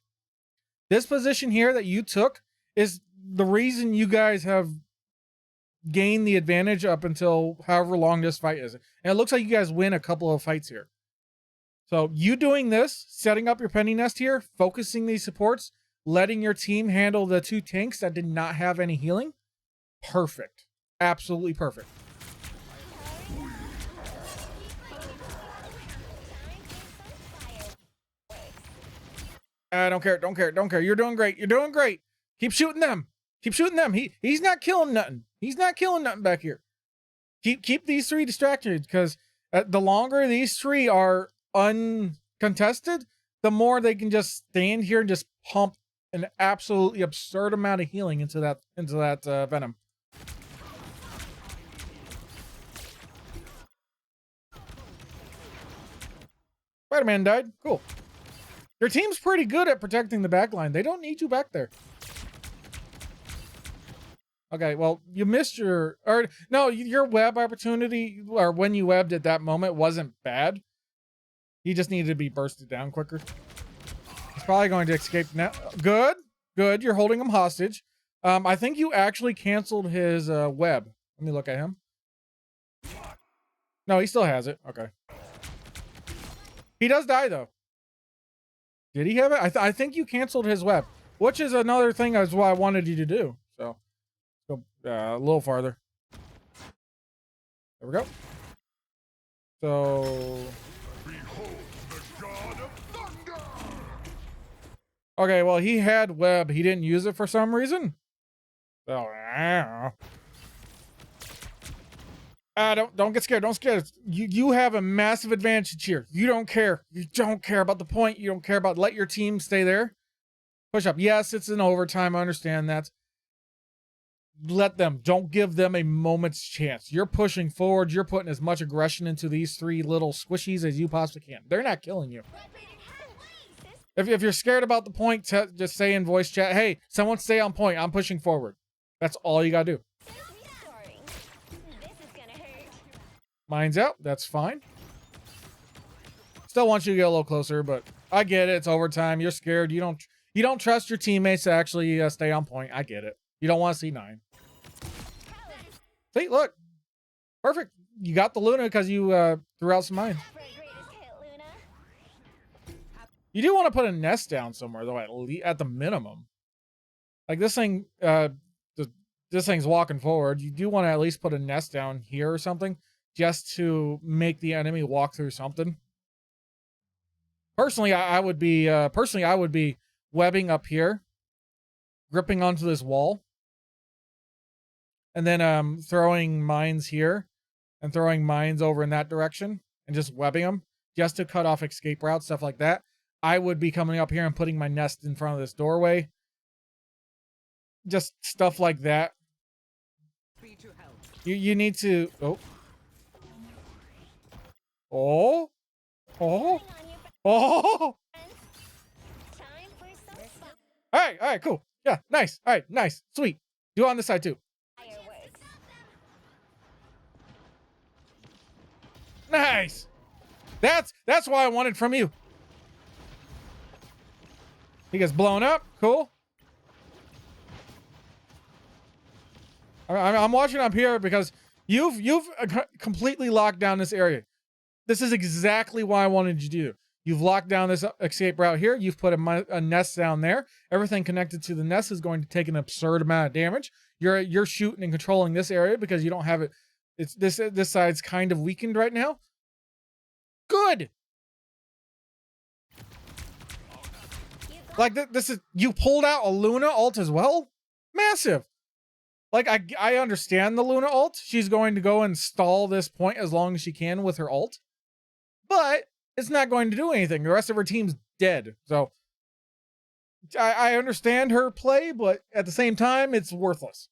This position here that you took is the reason you guys have gained the advantage up until however long this fight is. And it looks like you guys win a couple of fights here. So you doing this, setting up your penny nest here, focusing these supports, letting your team handle the 2 tanks that did not have any healing. Perfect. Absolutely perfect. I don't care. Don't care. Don't care. You're doing great. You're doing great. Keep shooting them. Keep shooting them. He's not killing nothing. He's not killing nothing back here. Keep these 3 distracted, because the longer these 3 are uncontested, the more they can just stand here and just pump an absolutely absurd amount of healing into that Venom. Spider-Man died. Cool. Your team's pretty good at protecting the backline. They don't need you back there. Okay, well, you missed your web opportunity, or when you webbed at that moment, wasn't bad. He just needed to be bursted down quicker. He's probably going to escape now. Good. You're holding him hostage. I think you actually canceled his web. Let me look at him. No, he still has it. Okay. He does die though. Did he have it? I think you canceled his web, which is another thing as what I wanted you to do. So go a little farther. There we go. So Behold the god of thunder! okay, well he had web. He didn't use it for some reason. So don't get scared. Don't scare. You have a massive advantage here. You don't care. You don't care about the point. You don't care about let your team stay there. Push up. Yes, it's an overtime. I understand that. Let them. Don't give them a moment's chance. You're pushing forward. You're putting as much aggression into these three little squishies as you possibly can. They're not killing you. If you're scared about the point, just say in voice chat, hey, someone stay on point. I'm pushing forward. That's all you gotta do. Mine's out. That's fine. Still want you to get a little closer, but I get it. It's overtime. You're scared. You don't trust your teammates to actually stay on point. I get it. You don't want to see 9. See, look. Perfect. You got the Luna because you threw out some mines. You do want to put a nest down somewhere, though, at the minimum. Like this thing, this thing's walking forward. You do want to at least put a nest down here or something, just to make the enemy walk through something. Personally, I would be webbing up here, gripping onto this wall, and then throwing mines here, and throwing mines over in that direction, and just webbing them, just to cut off escape routes, stuff like that. I would be coming up here and putting my nest in front of this doorway. Just stuff like that. You need to... Oh. Oh. Oh. Oh. All right, cool. Yeah, nice. All right, nice. Sweet. Do it on this side too. Nice. That's what I wanted from you. He gets blown up. Cool. I'm watching up here because you've completely locked down this area. This is exactly what I wanted you to do. You've locked down this escape route here. You've put a nest down there. Everything connected to the nest is going to take an absurd amount of damage. You're shooting and controlling this area because you don't have it. It's this side's kind of weakened right now. Good. Like this is, you pulled out a Luna ult as well. Massive. Like I understand the Luna ult. She's going to go and stall this point as long as she can with her ult, but it's not going to do anything. The rest of her team's dead. So I understand her play, but at the same time, it's worthless.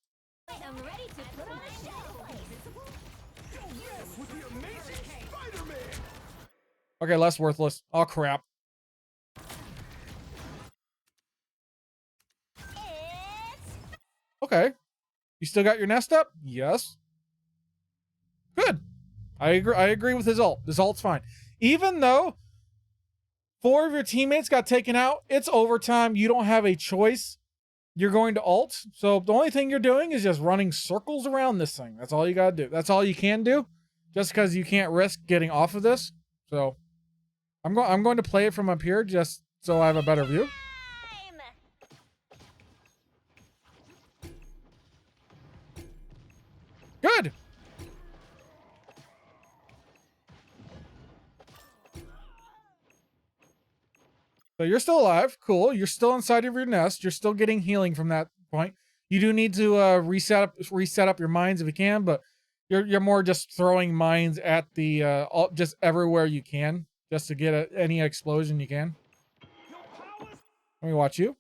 I'm ready to put on a show. Yes, with the amazing Spider-Man! Okay, less worthless. Oh crap. Okay. You still got your nest up? Yes. Good. I agree with his ult. This ult's fine. Even though 4 of your teammates got taken out, it's overtime. You don't have a choice. You're going to ult. So the only thing you're doing is just running circles around this thing. That's all you got to do. That's all you can do. Just because you can't risk getting off of this. So I'm going to play it from up here just so I have a better view. Good. So you're still alive. Cool. You're still inside of your nest. You're still getting healing from that point. You do need to reset up your mines if you can, but you're more just throwing mines at the just everywhere you can, just to get any explosion you can. Let me watch you.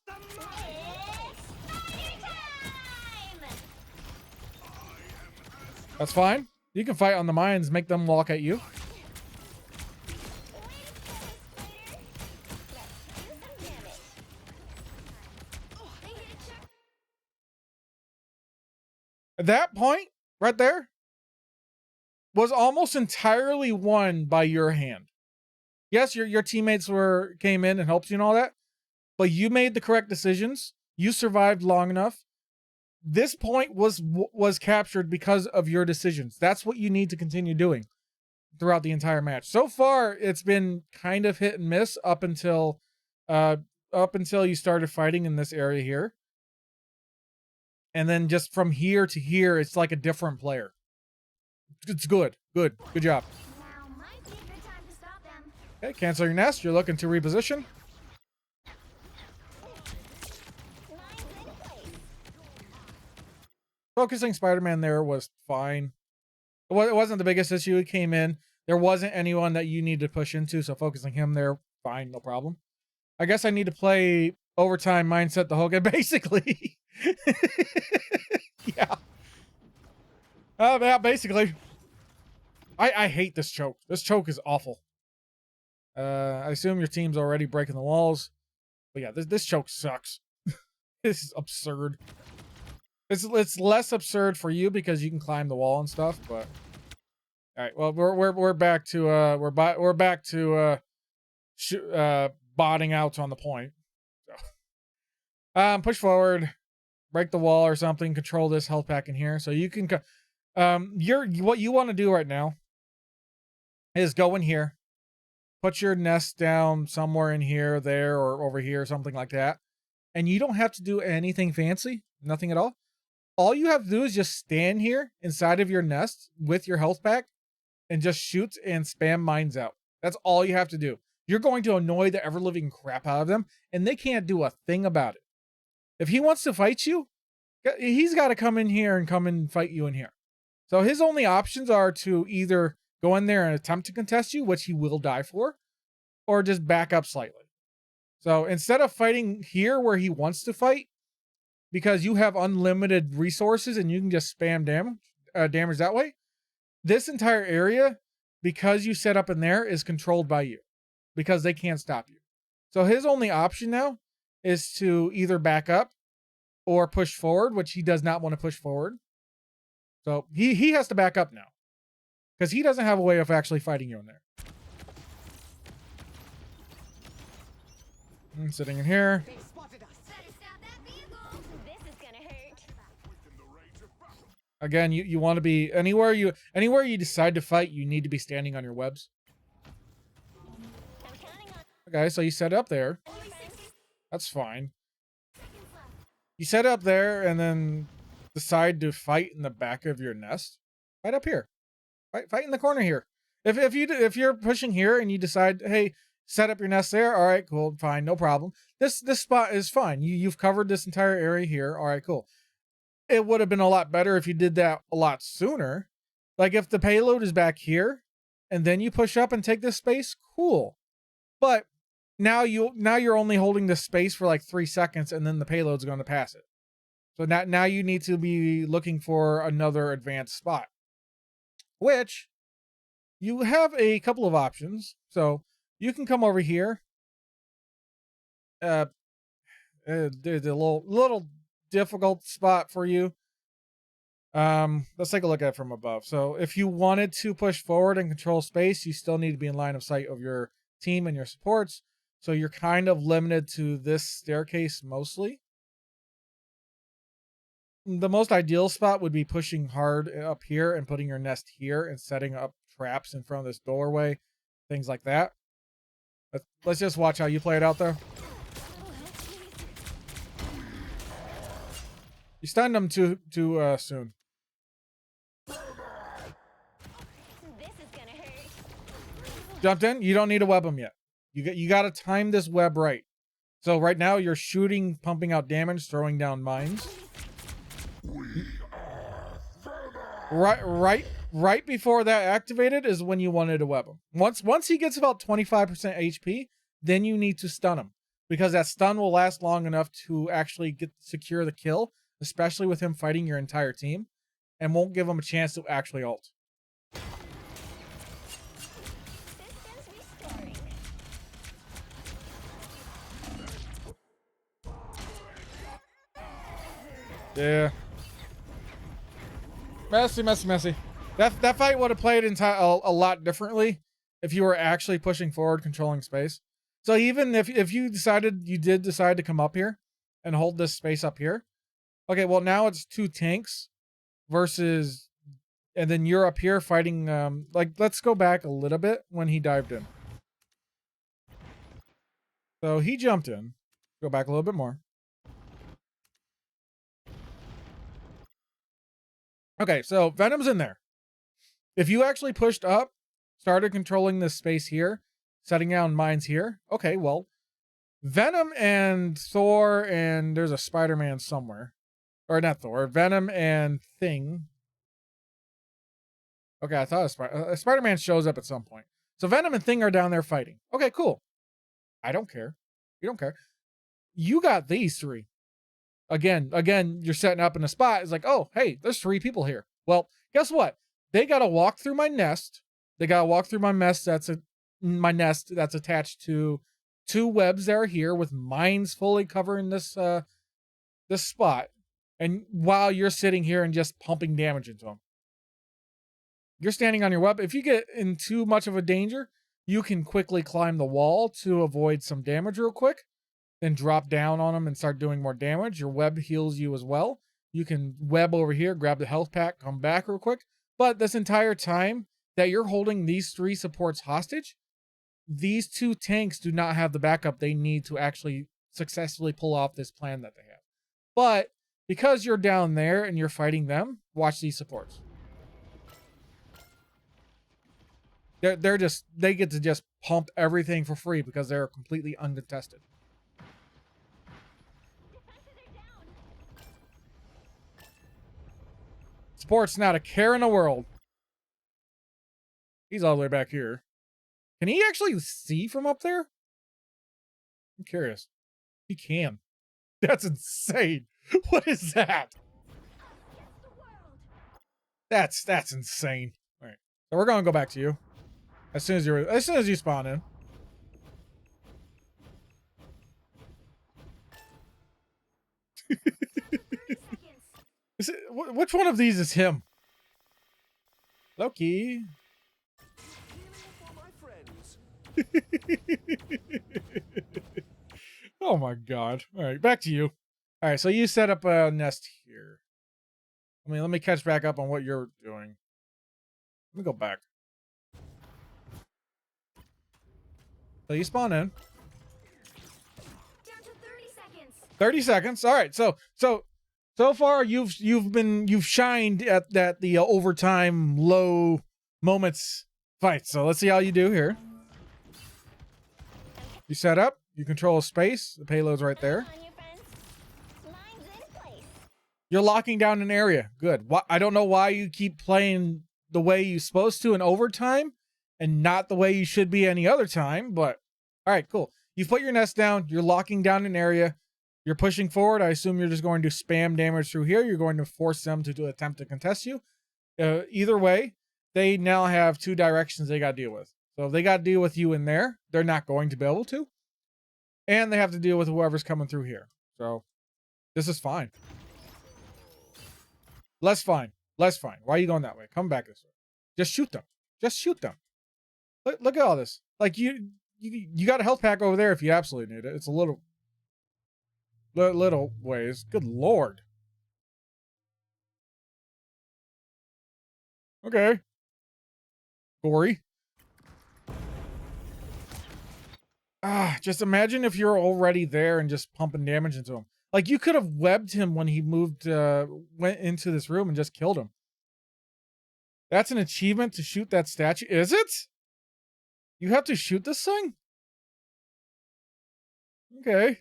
That's fine. You can fight on the mines, make them walk at you. At that point, right there, was almost entirely won by your hand. Yes, your teammates came in and helped you and all that, but you made the correct decisions. You survived long enough. This point was captured because of your decisions. That's what you need to continue doing. throughout the entire match. So far, it's been kind of hit and miss up until you started fighting in this area here. And then just from here to here, it's like a different player. It's good. Good job. Now might be a good time to stop them. Okay, cancel your nest. You're looking to reposition. Focusing Spider-Man there was fine. It wasn't the biggest issue. It came in. There wasn't anyone that you need to push into, so focusing him there, fine, no problem. I guess I need to play overtime mindset the whole game, basically. Yeah. Yeah, basically. I hate this choke. This choke is awful. I assume your team's already breaking the walls. But yeah, this choke sucks. This is absurd. It's less absurd for you because you can climb the wall and stuff, but all right. Well, we're back to we're back to botting out on the point. So, push forward, break the wall or something. Control this health pack in here, so you can. What you want to do right now is go in here, put your nest down somewhere in here, there, or over here, something like that, and you don't have to do anything fancy, nothing at all. All you have to do is just stand here inside of your nest with your health pack and just shoot and spam mines out. That's all you have to do. You're going to annoy the ever-living crap out of them, and they can't do a thing about it. If he wants to fight you, he's got to come in here and come and fight you in here. So his only options are to either go in there and attempt to contest you, which he will die for, or just back up slightly. So instead of fighting here where he wants to fight, because you have unlimited resources and you can just spam damage that way, this entire area, because you set up in there, is controlled by you because they can't stop you. So his only option now is to either back up or push forward, which he does not want to push forward. So he has to back up now because he doesn't have a way of actually fighting you in there. I'm sitting in here. They spotted us. Better stop that vehicle. This is gonna hurt. Again, you want to be anywhere you decide to fight, you need to be standing on your webs. I'm counting on Okay, so you set up there. you, friends. That's fine. Seconds left. You set up there and then decide to fight in the back of your nest. Fight up here. Fight in the corner here. If you're pushing here and you decide, hey, set up your nest there. All right, cool, fine, no problem. This spot is fine. You've covered this entire area here. All right, cool. It would have been a lot better if you did that a lot sooner. Like if the payload is back here and then you push up and take this space, cool. But now you're only holding this space for like 3 seconds and then the payload's going to pass it. So now you need to be looking for another advanced spot, which you have a couple of options. So you can come over here. There's a little difficult spot for you. Let's take a look at it from above. So if you wanted to push forward and control space, you still need to be in line of sight of your team and your supports. So you're kind of limited to this staircase mostly. The most ideal spot would be pushing hard up here and putting your nest here and setting up traps in front of this doorway, things like that. Let's just watch how you play it out there. You stunned them too soon. This is gonna hurt. Jumped in. You don't need to web them yet. You got to time this web right. So right now you're shooting, pumping out damage, throwing down mines. Right before that activated is when you wanted to web him. Once he gets about 25% HP, then you need to stun him because that stun will last long enough to actually secure the kill, especially with him fighting your entire team, and won't give him a chance to actually ult. Systems restoring. Yeah. Messy. That fight would have played a lot differently if you were actually pushing forward, controlling space. So even if you did decide to come up here and hold this space up here, okay, well now it's 2 tanks versus And then you're up here fighting, like, let's go back a little bit when he dived in. So he jumped in. Go back a little bit more. Okay, so Venom's in there. If you actually pushed up, started controlling this space here, setting down mines here, okay, well, Venom and Thor, and there's a Spider-Man somewhere. Or not Thor, Venom and Thing. Okay, I thought a Spider-Man shows up at some point. So Venom and Thing are down there fighting. Okay, cool. I don't care. You don't care. You got these three. Again, you're setting up in a spot. It's like, oh, hey, there's 3 people here. Well, guess what? They got to walk through my nest. They got to walk through my nest that's attached to 2 webs that are here with mines fully covering this this spot. And while you're sitting here and just pumping damage into them, you're standing on your web. If you get in too much of a danger, you can quickly climb the wall to avoid some damage real quick. Then drop down on them and start doing more damage. Your web heals you as well. You can web over here, grab the health pack, come back real quick. But this entire time that you're holding these 3 supports hostage, these 2 tanks do not have the backup they need to actually successfully pull off this plan that they have. But because you're down there and you're fighting them, watch these supports. They get to just pump everything for free because they're completely uncontested. Support's not a care in the world. He's all the way back here. Can he actually see from up there? I'm curious. He can. That's insane. What is that? That's insane. All right. So we're gonna go back to you as soon as you spawn in. Which one of these is him? Loki. Oh my god. All right, back to you. All right, so you set up a nest here. Let me catch back up on what you're doing. Let me go back. So you spawn in. Down to 30 seconds. 30 seconds. All right. So far you've shined at the overtime low moments fight. So let's see how you do here. You set up, you control space, the payload's right there. You're locking down an area. Good. I don't know why you keep playing the way you're supposed to in overtime and not the way you should be any other time, but all right, cool. You've put your nest down, you're locking down an area. You're pushing forward. I assume you're just going to spam damage through here. You're going to force them to attempt to contest you. Either way, they now have 2 directions they got to deal with. So if they got to deal with you in there, they're not going to be able to. And they have to deal with whoever's coming through here. So this is fine. Less fine. Why are you going that way? Come back this way. Just shoot them. Look at all this. Like you got a health pack over there if you absolutely need it. It's a little ways. Good lord. Okay. Gory. Just imagine if you're already there and just pumping damage into him. Like you could have webbed him when he went into this room and just killed him. That's an achievement to shoot that statue. Is it? You have to shoot this thing? Okay.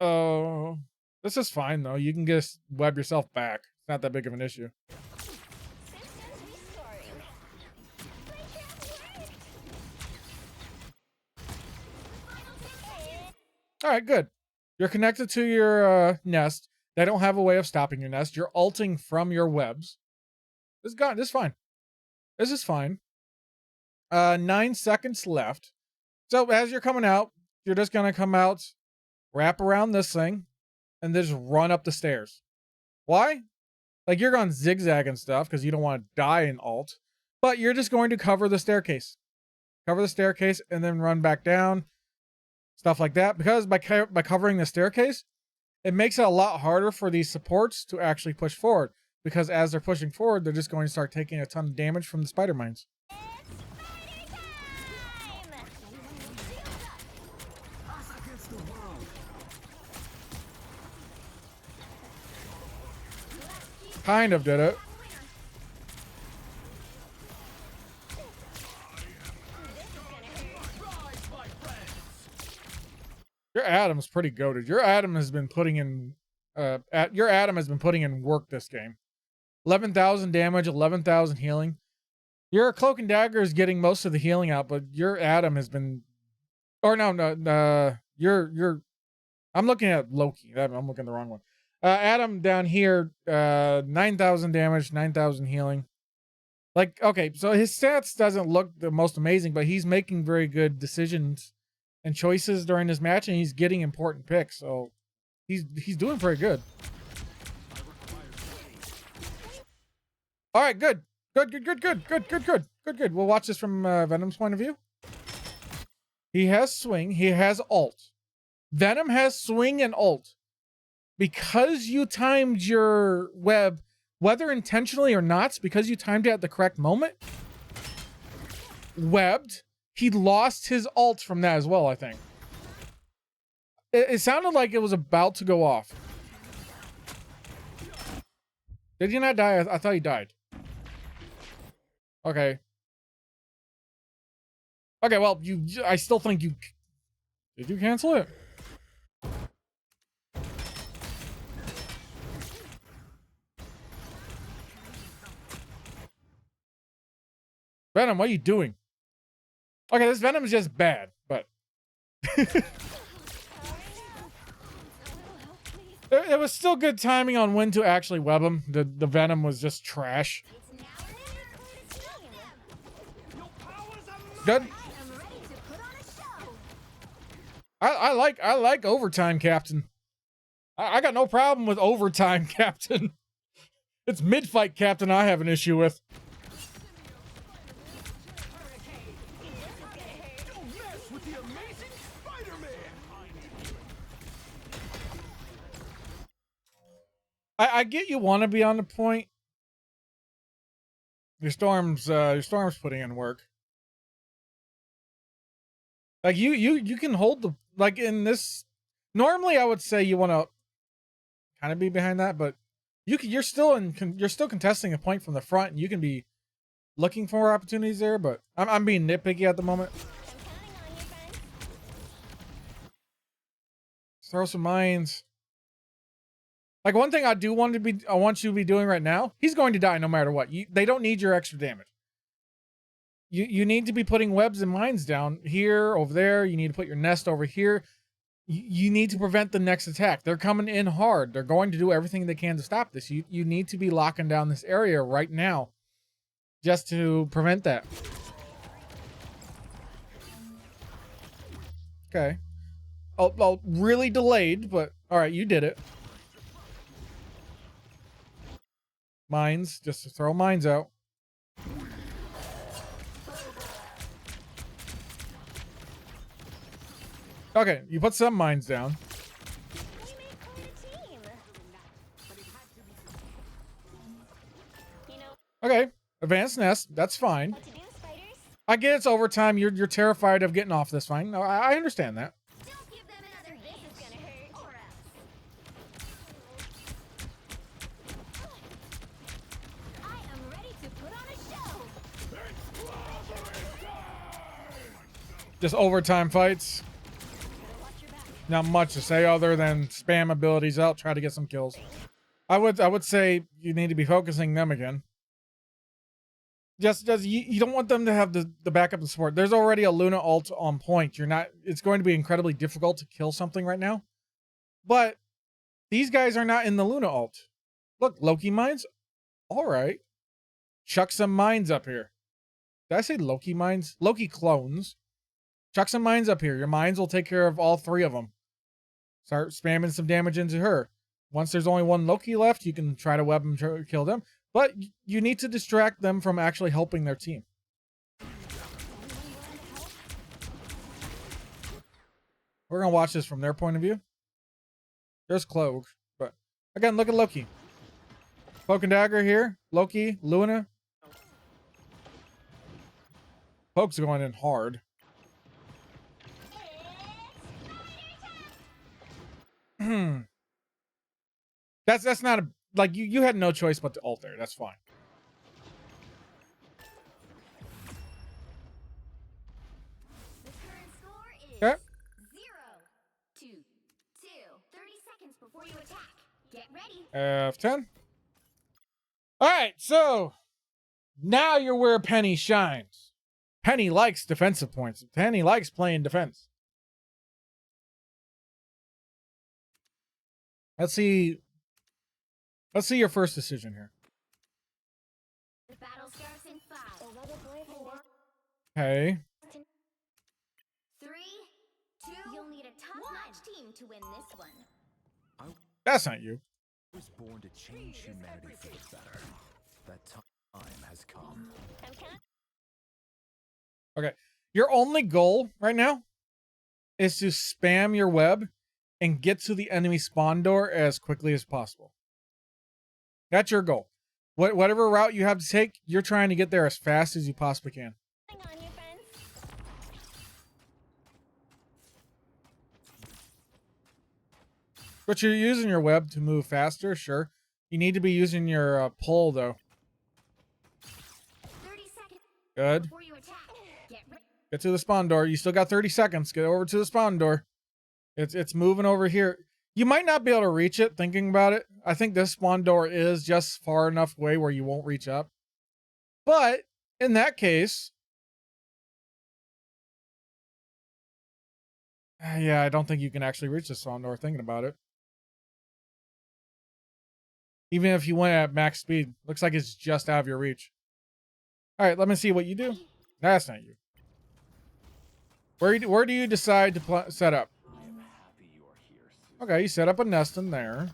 Oh, this is fine though. You can just web yourself back. It's not that big of an issue. All right, good. You're connected to your nest. They don't have a way of stopping your nest. You're ulting from your webs. This is fine. This is fine. 9 seconds left. So as you're coming out, you're just gonna come out, wrap around this thing, and just run up the stairs. Why? Like you're going zigzag and stuff because you don't want to die in alt, but you're just going to cover the staircase. Cover the staircase and then run back down. Stuff like that. Because by covering the staircase, it makes it a lot harder for these supports to actually push forward, because as they're pushing forward, they're just going to start taking a ton of damage from the spider mines. Kind of did it. Your Adam's pretty goated. Your Adam has been putting in work this game. 11,000 damage, 11,000 healing. Your Cloak and Dagger is getting most of the healing out, but your Adam has been, or no, I'm looking at Loki. I'm looking at the wrong one. Adam down here, 9,000 damage, 9,000 healing. Like, okay, so his stats doesn't look the most amazing, but he's making very good decisions and choices during this match, and he's getting important picks, so he's doing pretty good. All right, good. We'll watch this from Venom's point of view. He has swing. He has ult. Venom has swing and ult. Because you timed your web, whether intentionally or not, because you timed it at the correct moment, webbed, he lost his ult from that as well, I think. It sounded like it was about to go off. Did he not die? I thought he died. Okay. Okay, well, I still think you... Did you cancel it? Venom, what are you doing? Okay, this Venom is just bad, but... It was still good timing on when to actually web him. The Venom was just trash. Good. I like overtime, Captain. I got no problem with overtime, Captain. It's mid-fight, Captain, I have an issue with. I get you want to be on the point. Your storm's putting in work. Like you can hold the, like in this, normally I would say you want to kind of be behind that, but you're still contesting a point from the front, and you can be looking for opportunities there, but I'm being nitpicky at the moment. Throw some mines. Like, one thing I want you to be doing right now, he's going to die no matter what. They don't need your extra damage. You need to be putting webs and mines down here, over there. You need to put your nest over here. You need to prevent the next attack. They're coming in hard. They're going to do everything they can to stop this. You need to be locking down this area right now just to prevent that. Okay. Oh, really delayed, but all right, you did it. Mines, just to throw mines out. Okay, you put some mines down. Okay, advanced nest, that's fine. I get it's overtime. You're terrified of getting off this. Fine. No, I understand that. Just overtime fights. Not much to say other than spam abilities out, try to get some kills. I would say you need to be focusing them again. Just you don't want them to have the backup and support. There's already a Luna ult on point. It's going to be incredibly difficult to kill something right now. But these guys are not in the Luna ult. Look, Loki mines. All right. Chuck some mines up here. Did I say Loki mines? Loki clones. Chuck some mines up here. Your mines will take care of all three of them. Start spamming some damage into her. Once there's only one Loki left, you can try to web them, try to kill them. But you need to distract them from actually helping their team. We're going to watch this from their point of view. There's Cloak. But again, look at Loki. Cloak and Dagger here. Loki, Luna. Cloak's going in hard. That's not a like you had no choice but to ult there. That's fine. The current score is Okay. 0-2. 30 seconds before you attack. Get ready. F10. All right, so now you're where Penny shines. Penny likes defensive points. Penny likes playing defense. Let's see your first decision here. The battle starts in 5, 4, Okay. 3, 2. You'll need a top-notch team to win this one. That's not you. I was born to change humanity for the better. That time has come. Okay. Your only goal right now is to spam your web and get to the enemy spawn door as quickly as possible. That's your goal. Whatever route you have to take, you're trying to get there as fast as you possibly can. But you're using your web to move faster, sure. You need to be using your pull, though. 30 seconds Good. before you attack. Get ready. Get to the spawn door. You still got 30 seconds. Get over to the spawn door. It's moving over here. You might not be able to reach it thinking about it. I think this spawn door is just far enough away where you won't reach up. But in that case, yeah, I don't think you can actually reach the spawn door thinking about it. Even if you went at max speed, looks like it's just out of your reach. All right, let me see what you do. That's not you. Where do you decide to set up? Okay, you set up a nest in there.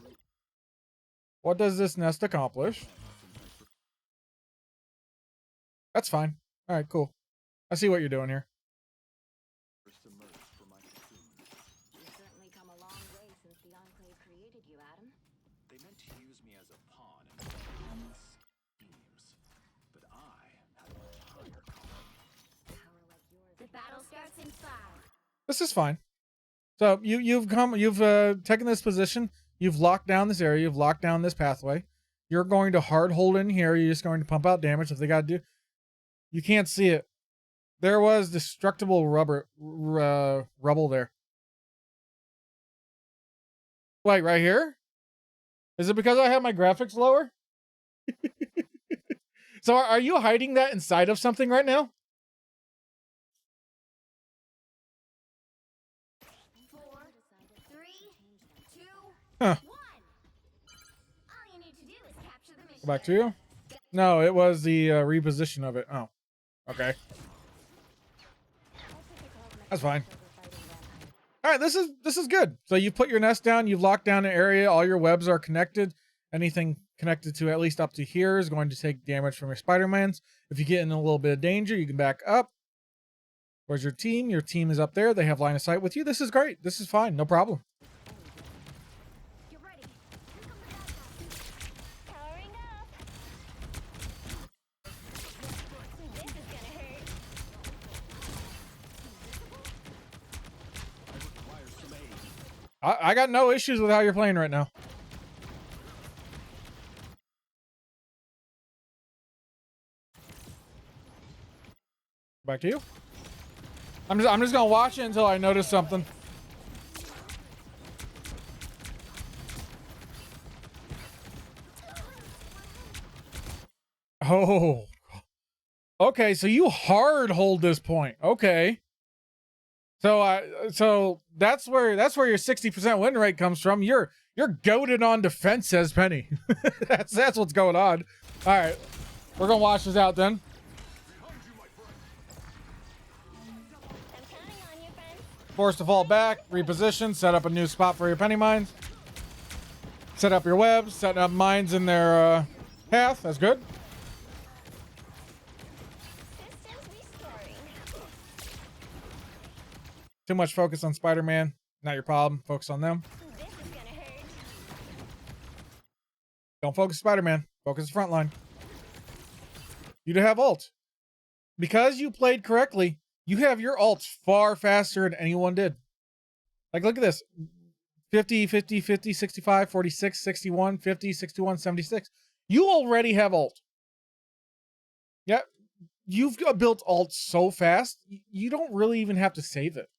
What does this nest accomplish? That's fine. All right, cool. I see what you're doing here. You've certainly come a long way since the Enclave created you, Adam. They meant to use me as a pawn in their schemes, but I had a much higher calling. Power like yours. The battle starts in 5. This is fine. So you've taken this position. You've locked down this area. You've locked down this pathway. You're going to hard hold in here. You're just going to pump out damage if they got to do. You can't see it. There was destructible rubble there. Wait, right here? Is it because I have my graphics lower? So are you hiding that inside of something right now? 4, 3, 2, Huh. 1. All you need to do is capture the mission. Go back to you. No, it was the reposition of it. Oh, okay. That's fine. All right, this is good. So you've put your nest down. You've locked down an area. All your webs are connected. Anything connected to at least up to here is going to take damage from your Spider-Mans. If you get in a little bit of danger, you can back up. Where's your team? Your team is up there. They have line of sight with you. This is great. This is fine. No problem. Get ready. Here come the bad guys. Powering up. This is gonna hurt. I got no issues with how you're playing right now. Back to you. I'm just gonna watch it until I notice something. Oh. Okay, so you hard hold this point. Okay. So that's where your 60% win rate comes from. You're goated on defense, says Penny. that's what's going on. All right. We're gonna wash this out then. I'm counting on you, friend. Forced to fall back, reposition, set up a new spot for your penny mines. Set up your webs, setting up mines in their path. That's good. Systems restoring. Too much focus on Spider-Man. Not your problem. Focus on them. This is gonna hurt. Don't focus Spider-Man. Focus the front line. You do have ult. Because you played correctly, you have your ults far faster than anyone did. Like, look at this. 50, 50, 50, 65, 46, 61, 50, 61, 76. You already have ult. Yeah, you've built ult so fast, you don't really even have to save it.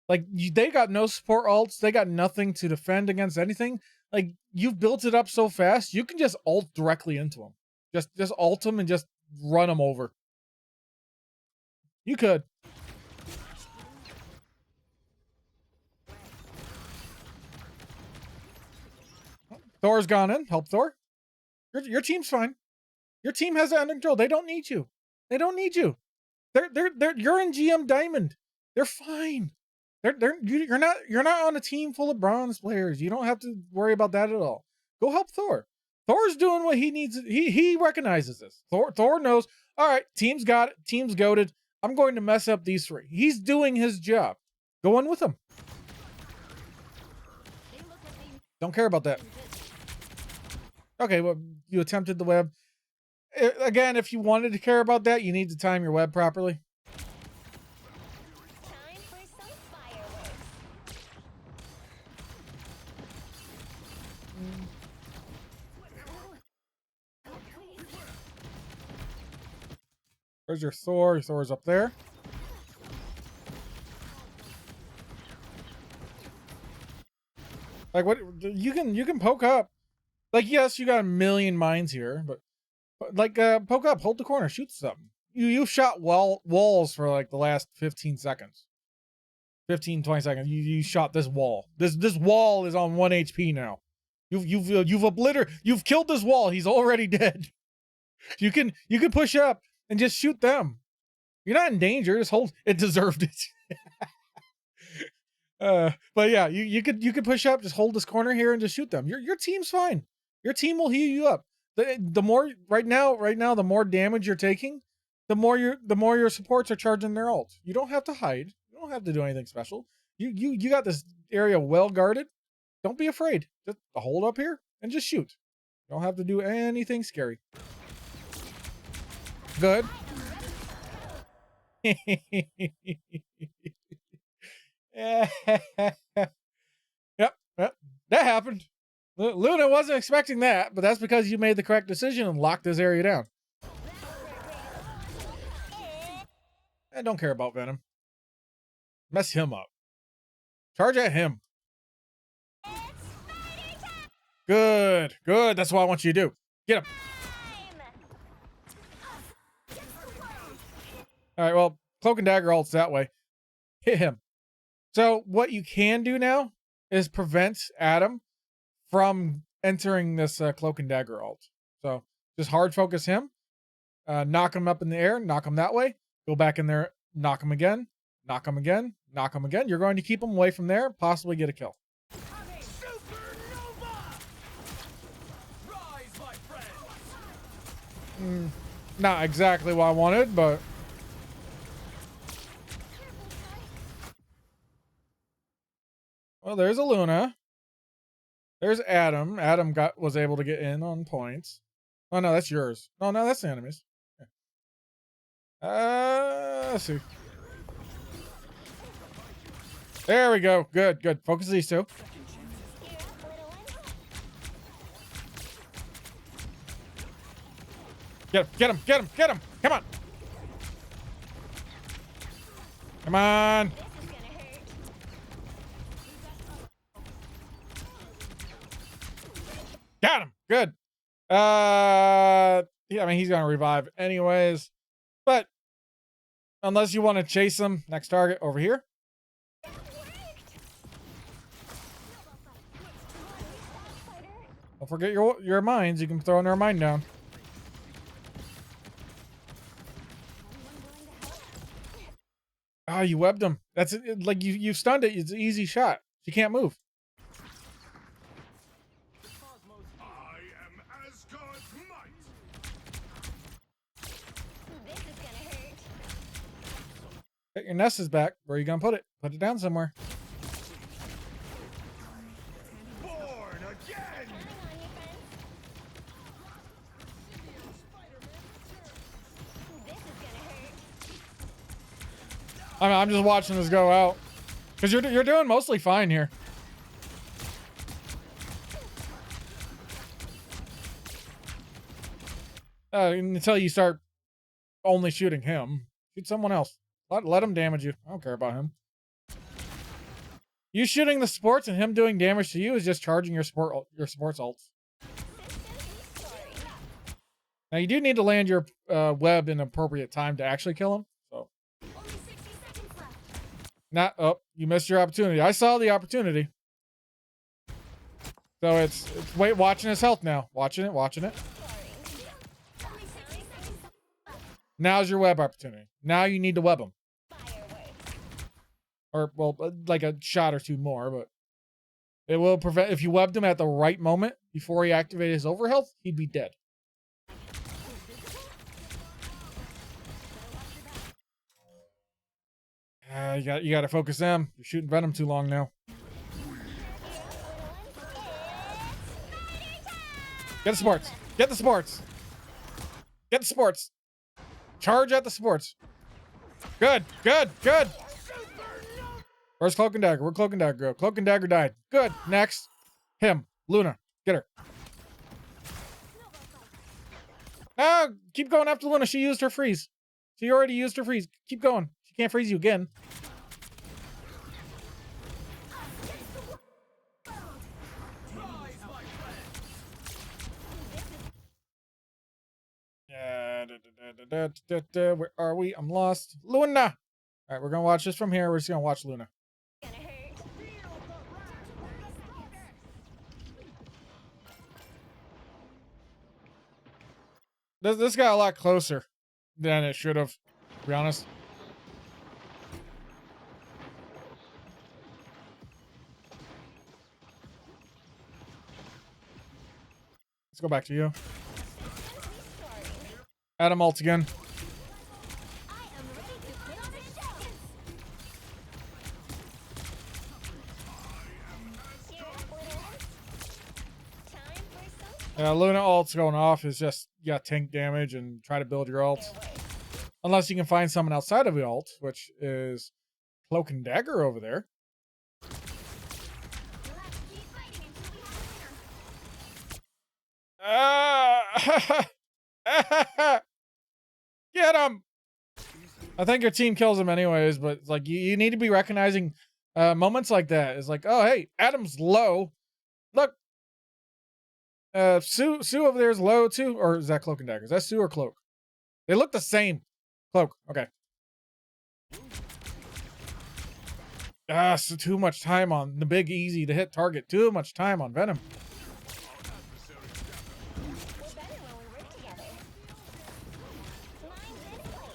Like, they got no support ults. They got nothing to defend against anything. Like, you've built it up so fast, you can just ult directly into them. Just ult them and just run them over. You could. Thor's gone in. Help Thor. Your team's fine. Your team has it under control. They don't need you. They don't need you. You're in GM Diamond. They're fine. You're not on a team full of bronze players. You don't have to worry about that at all. Go help Thor. Thor's doing what he needs. He recognizes this. Thor knows, all right, team's got it. Team's goated. I'm going to mess up these three. He's doing his job. Go on with him. Don't care about that. Okay, well, you attempted the web. Again, if you wanted to care about that, you need to time your web properly. Time for some fireworks. Where's your Thor? Your Thor's up there. Like, what? You can poke up. Like, yes, you got a million mines here, but like, poke up, hold the corner, shoot something. You've shot walls for like the last 15 seconds. 15, 20 seconds. You shot this wall. This wall is on 1 HP now. You've obliterated. You've killed this wall. He's already dead. You can push up and just shoot them. You're not in danger. Just hold. It deserved it. But yeah, you could push up. Just hold this corner here and just shoot them. Your team's fine. Your team will heal you up. The more right now, the more damage you're taking, the more your supports are charging their ult. You don't have to hide. You don't have to do anything special. You got this area well guarded. Don't be afraid. Just hold up here and just shoot. You don't have to do anything scary. Good. Yep, that happened. Luna wasn't expecting that, but that's because you made the correct decision and locked this area down. I don't care about Venom. Mess him up. Charge at him. Good. That's what I want you to do. Get him. All right, well, Cloak and Dagger ults that way. Hit him. So what you can do now is prevent Adam from entering this Cloak and Dagger ult. So just hard focus him, knock him up in the air, knock him that way, go back in there, knock him again, knock him again, knock him again. You're going to keep him away from there, possibly get a kill. Rise, my friends. Not exactly what I wanted, but well, there's a Luna. There's Adam. Adam was able to get in on points. Oh no, that's yours. No, that's the enemy's. Let's see. There we go. Good. Focus these two. Get him. Come on. Come on. Got him. Good. Yeah, I mean, he's gonna revive anyways. But unless you want to chase him, next target over here. Don't forget your mines. You can throw another mine down. Oh, you webbed him. That's it. Like you stunned it. It's an easy shot. She can't move. I am Asgard's might. This is gonna hurt. Get your nest is back. Where are you gonna put it? Put it down somewhere. Born again. Hang on, you friends. I'm just watching this go out because you're doing mostly fine here. Until you start only shooting him. Shoot someone else. Let him damage you. I don't care about him. You shooting the supports and him doing damage to you is just charging your support's ults. Now you do need to land your web in appropriate time to actually kill him. So. Only 60 seconds left. Not. Oh, you missed your opportunity. I saw the opportunity. So it's wait, watching his health now. Watching it. Only 60 seconds left. Now's your web opportunity. Now you need to web him. Fireworks. Or, well, like a shot or two more, but it will prevent, if you webbed him at the right moment before he activated his overhealth, he'd be dead. You got to focus them. You're shooting Venom too long now. Get the sports. Get the sports. Get the sports. Charge at the sports. Good, good, good. Where's Cloak and Dagger? Where'd Cloak and Dagger go? Cloak and Dagger died. Good. Next. Him. Luna. Get her. Ah, keep going after Luna. She used her freeze. She already used her freeze. Keep going. She can't freeze you again. Where are we? I'm lost. Luna! All right, we're going to watch this from here. We're just going to watch Luna. Gonna hurt. This got a lot closer than it should have, to be honest. Let's go back to you. Adam ult again. I am ready to put on a show. Time for some. Luna ult's going off is just, you got tank damage and try to build your ult. Unless you can find someone outside of the ult, which is Cloak and Dagger over there. Let's keep fighting until we have a winner. Get him! I think your team kills him anyways, but it's like you need to be recognizing moments like that. It's like, oh hey, Adam's low. Look, Sue over there is low too, or is that Cloak and Dagger? Is that Sue or Cloak? They look the same. Cloak, okay. So too much time on the big easy to hit target. Too much time on Venom. We're better when we work together. Mind this place.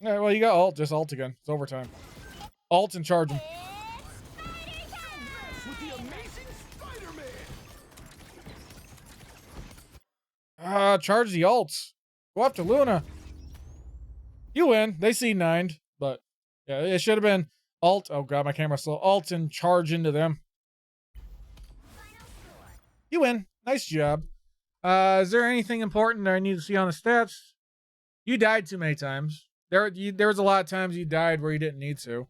Yeah, well, you got ult. Just ult again. It's overtime. Ult and charge him. It's Spider time! With the amazing Spider-Man. Charge the ults. Go after Luna. You win. They C9'd, but yeah, it should have been ult. Oh god, my camera's slow. Ult and charge into them. Final score. You win. Nice job. Is there anything important that I need to see on the stats? You died too many times. There was a lot of times you died where you didn't need to.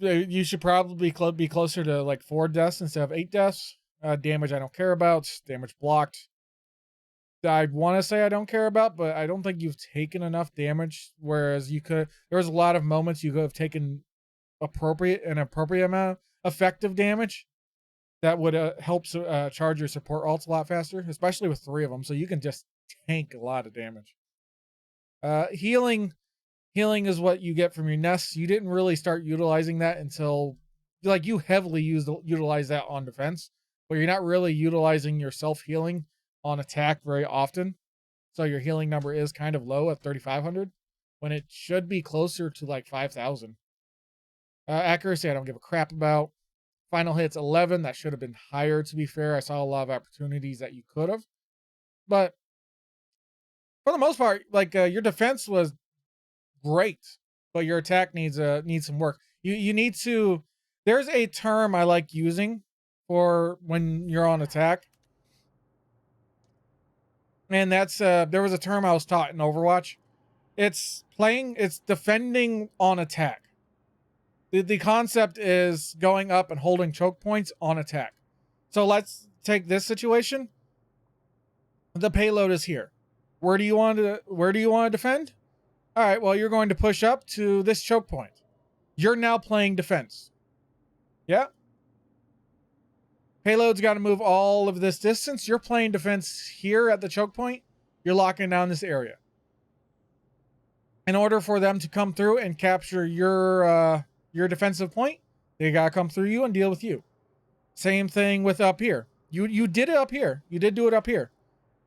You should probably be closer to like 4 deaths instead of 8 deaths. Damage I don't care about. Damage blocked. I want to say I don't care about, but I don't think you've taken enough damage. Whereas you could, there was a lot of moments you could have taken appropriate amount of effective damage that would help charge your support ults a lot faster, especially with 3 of them. So you can just tank a lot of damage. Healing is what you get from your nests. You didn't really start utilizing that until, like, you heavily utilize that on defense, but you're not really utilizing your self healing on attack very often. So your healing number is kind of low at 3,500 when it should be closer to like 5,000. Accuracy I don't give a crap about. Final hits 11. That should have been higher, to be fair. I saw a lot of opportunities that you could have, but for the most part, like, your defense was great, but your attack needs some work. You need to, there's a term I like using for when you're on attack, and that's there was a term I was taught in Overwatch It's defending on attack. The concept is going up and holding choke points on attack. So let's take this situation. The payload is here. Where do you want to defend? All right, well, you're going to push up to this choke point. You're now playing defense. Yeah. Payload's got to move all of this distance. You're playing defense here at the choke point. You're locking down this area. In order for them to come through and capture your defensive point, they got to come through you and deal with you. Same thing with up here. You did it up here. You did do it up here.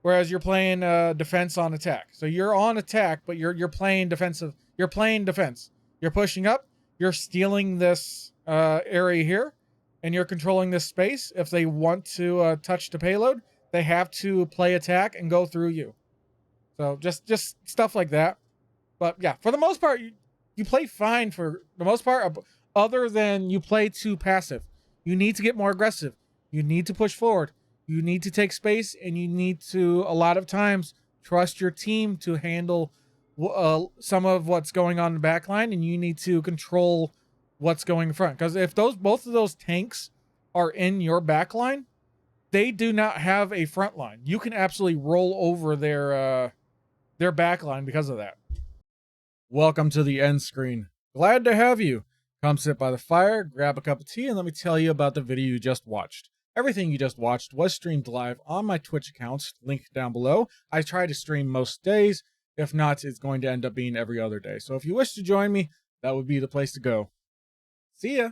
Whereas you're playing defense on attack. So you're on attack, but you're playing defensive. You're playing defense. You're pushing up. You're stealing this area here, and you're controlling this space. If they want to touch the payload, they have to play attack and go through you. So just stuff like that. But yeah, for the most part, you play fine for the most part, other than you play too passive. You need to get more aggressive. You need to push forward. You need to take space, and you need to, a lot of times, trust your team to handle some of what's going on in the back line, and you need to control what's going in front. Because if both of those tanks are in your back line, they do not have a front line. You can absolutely roll over their back line because of that. Welcome to the end screen. Glad to have you. Come sit by the fire, grab a cup of tea, and let me tell you about the video you just watched. Everything you just watched was streamed live on my Twitch account, linked down below. I try to stream most days. If not, it's going to end up being every other day. So if you wish to join me, that would be the place to go. See ya!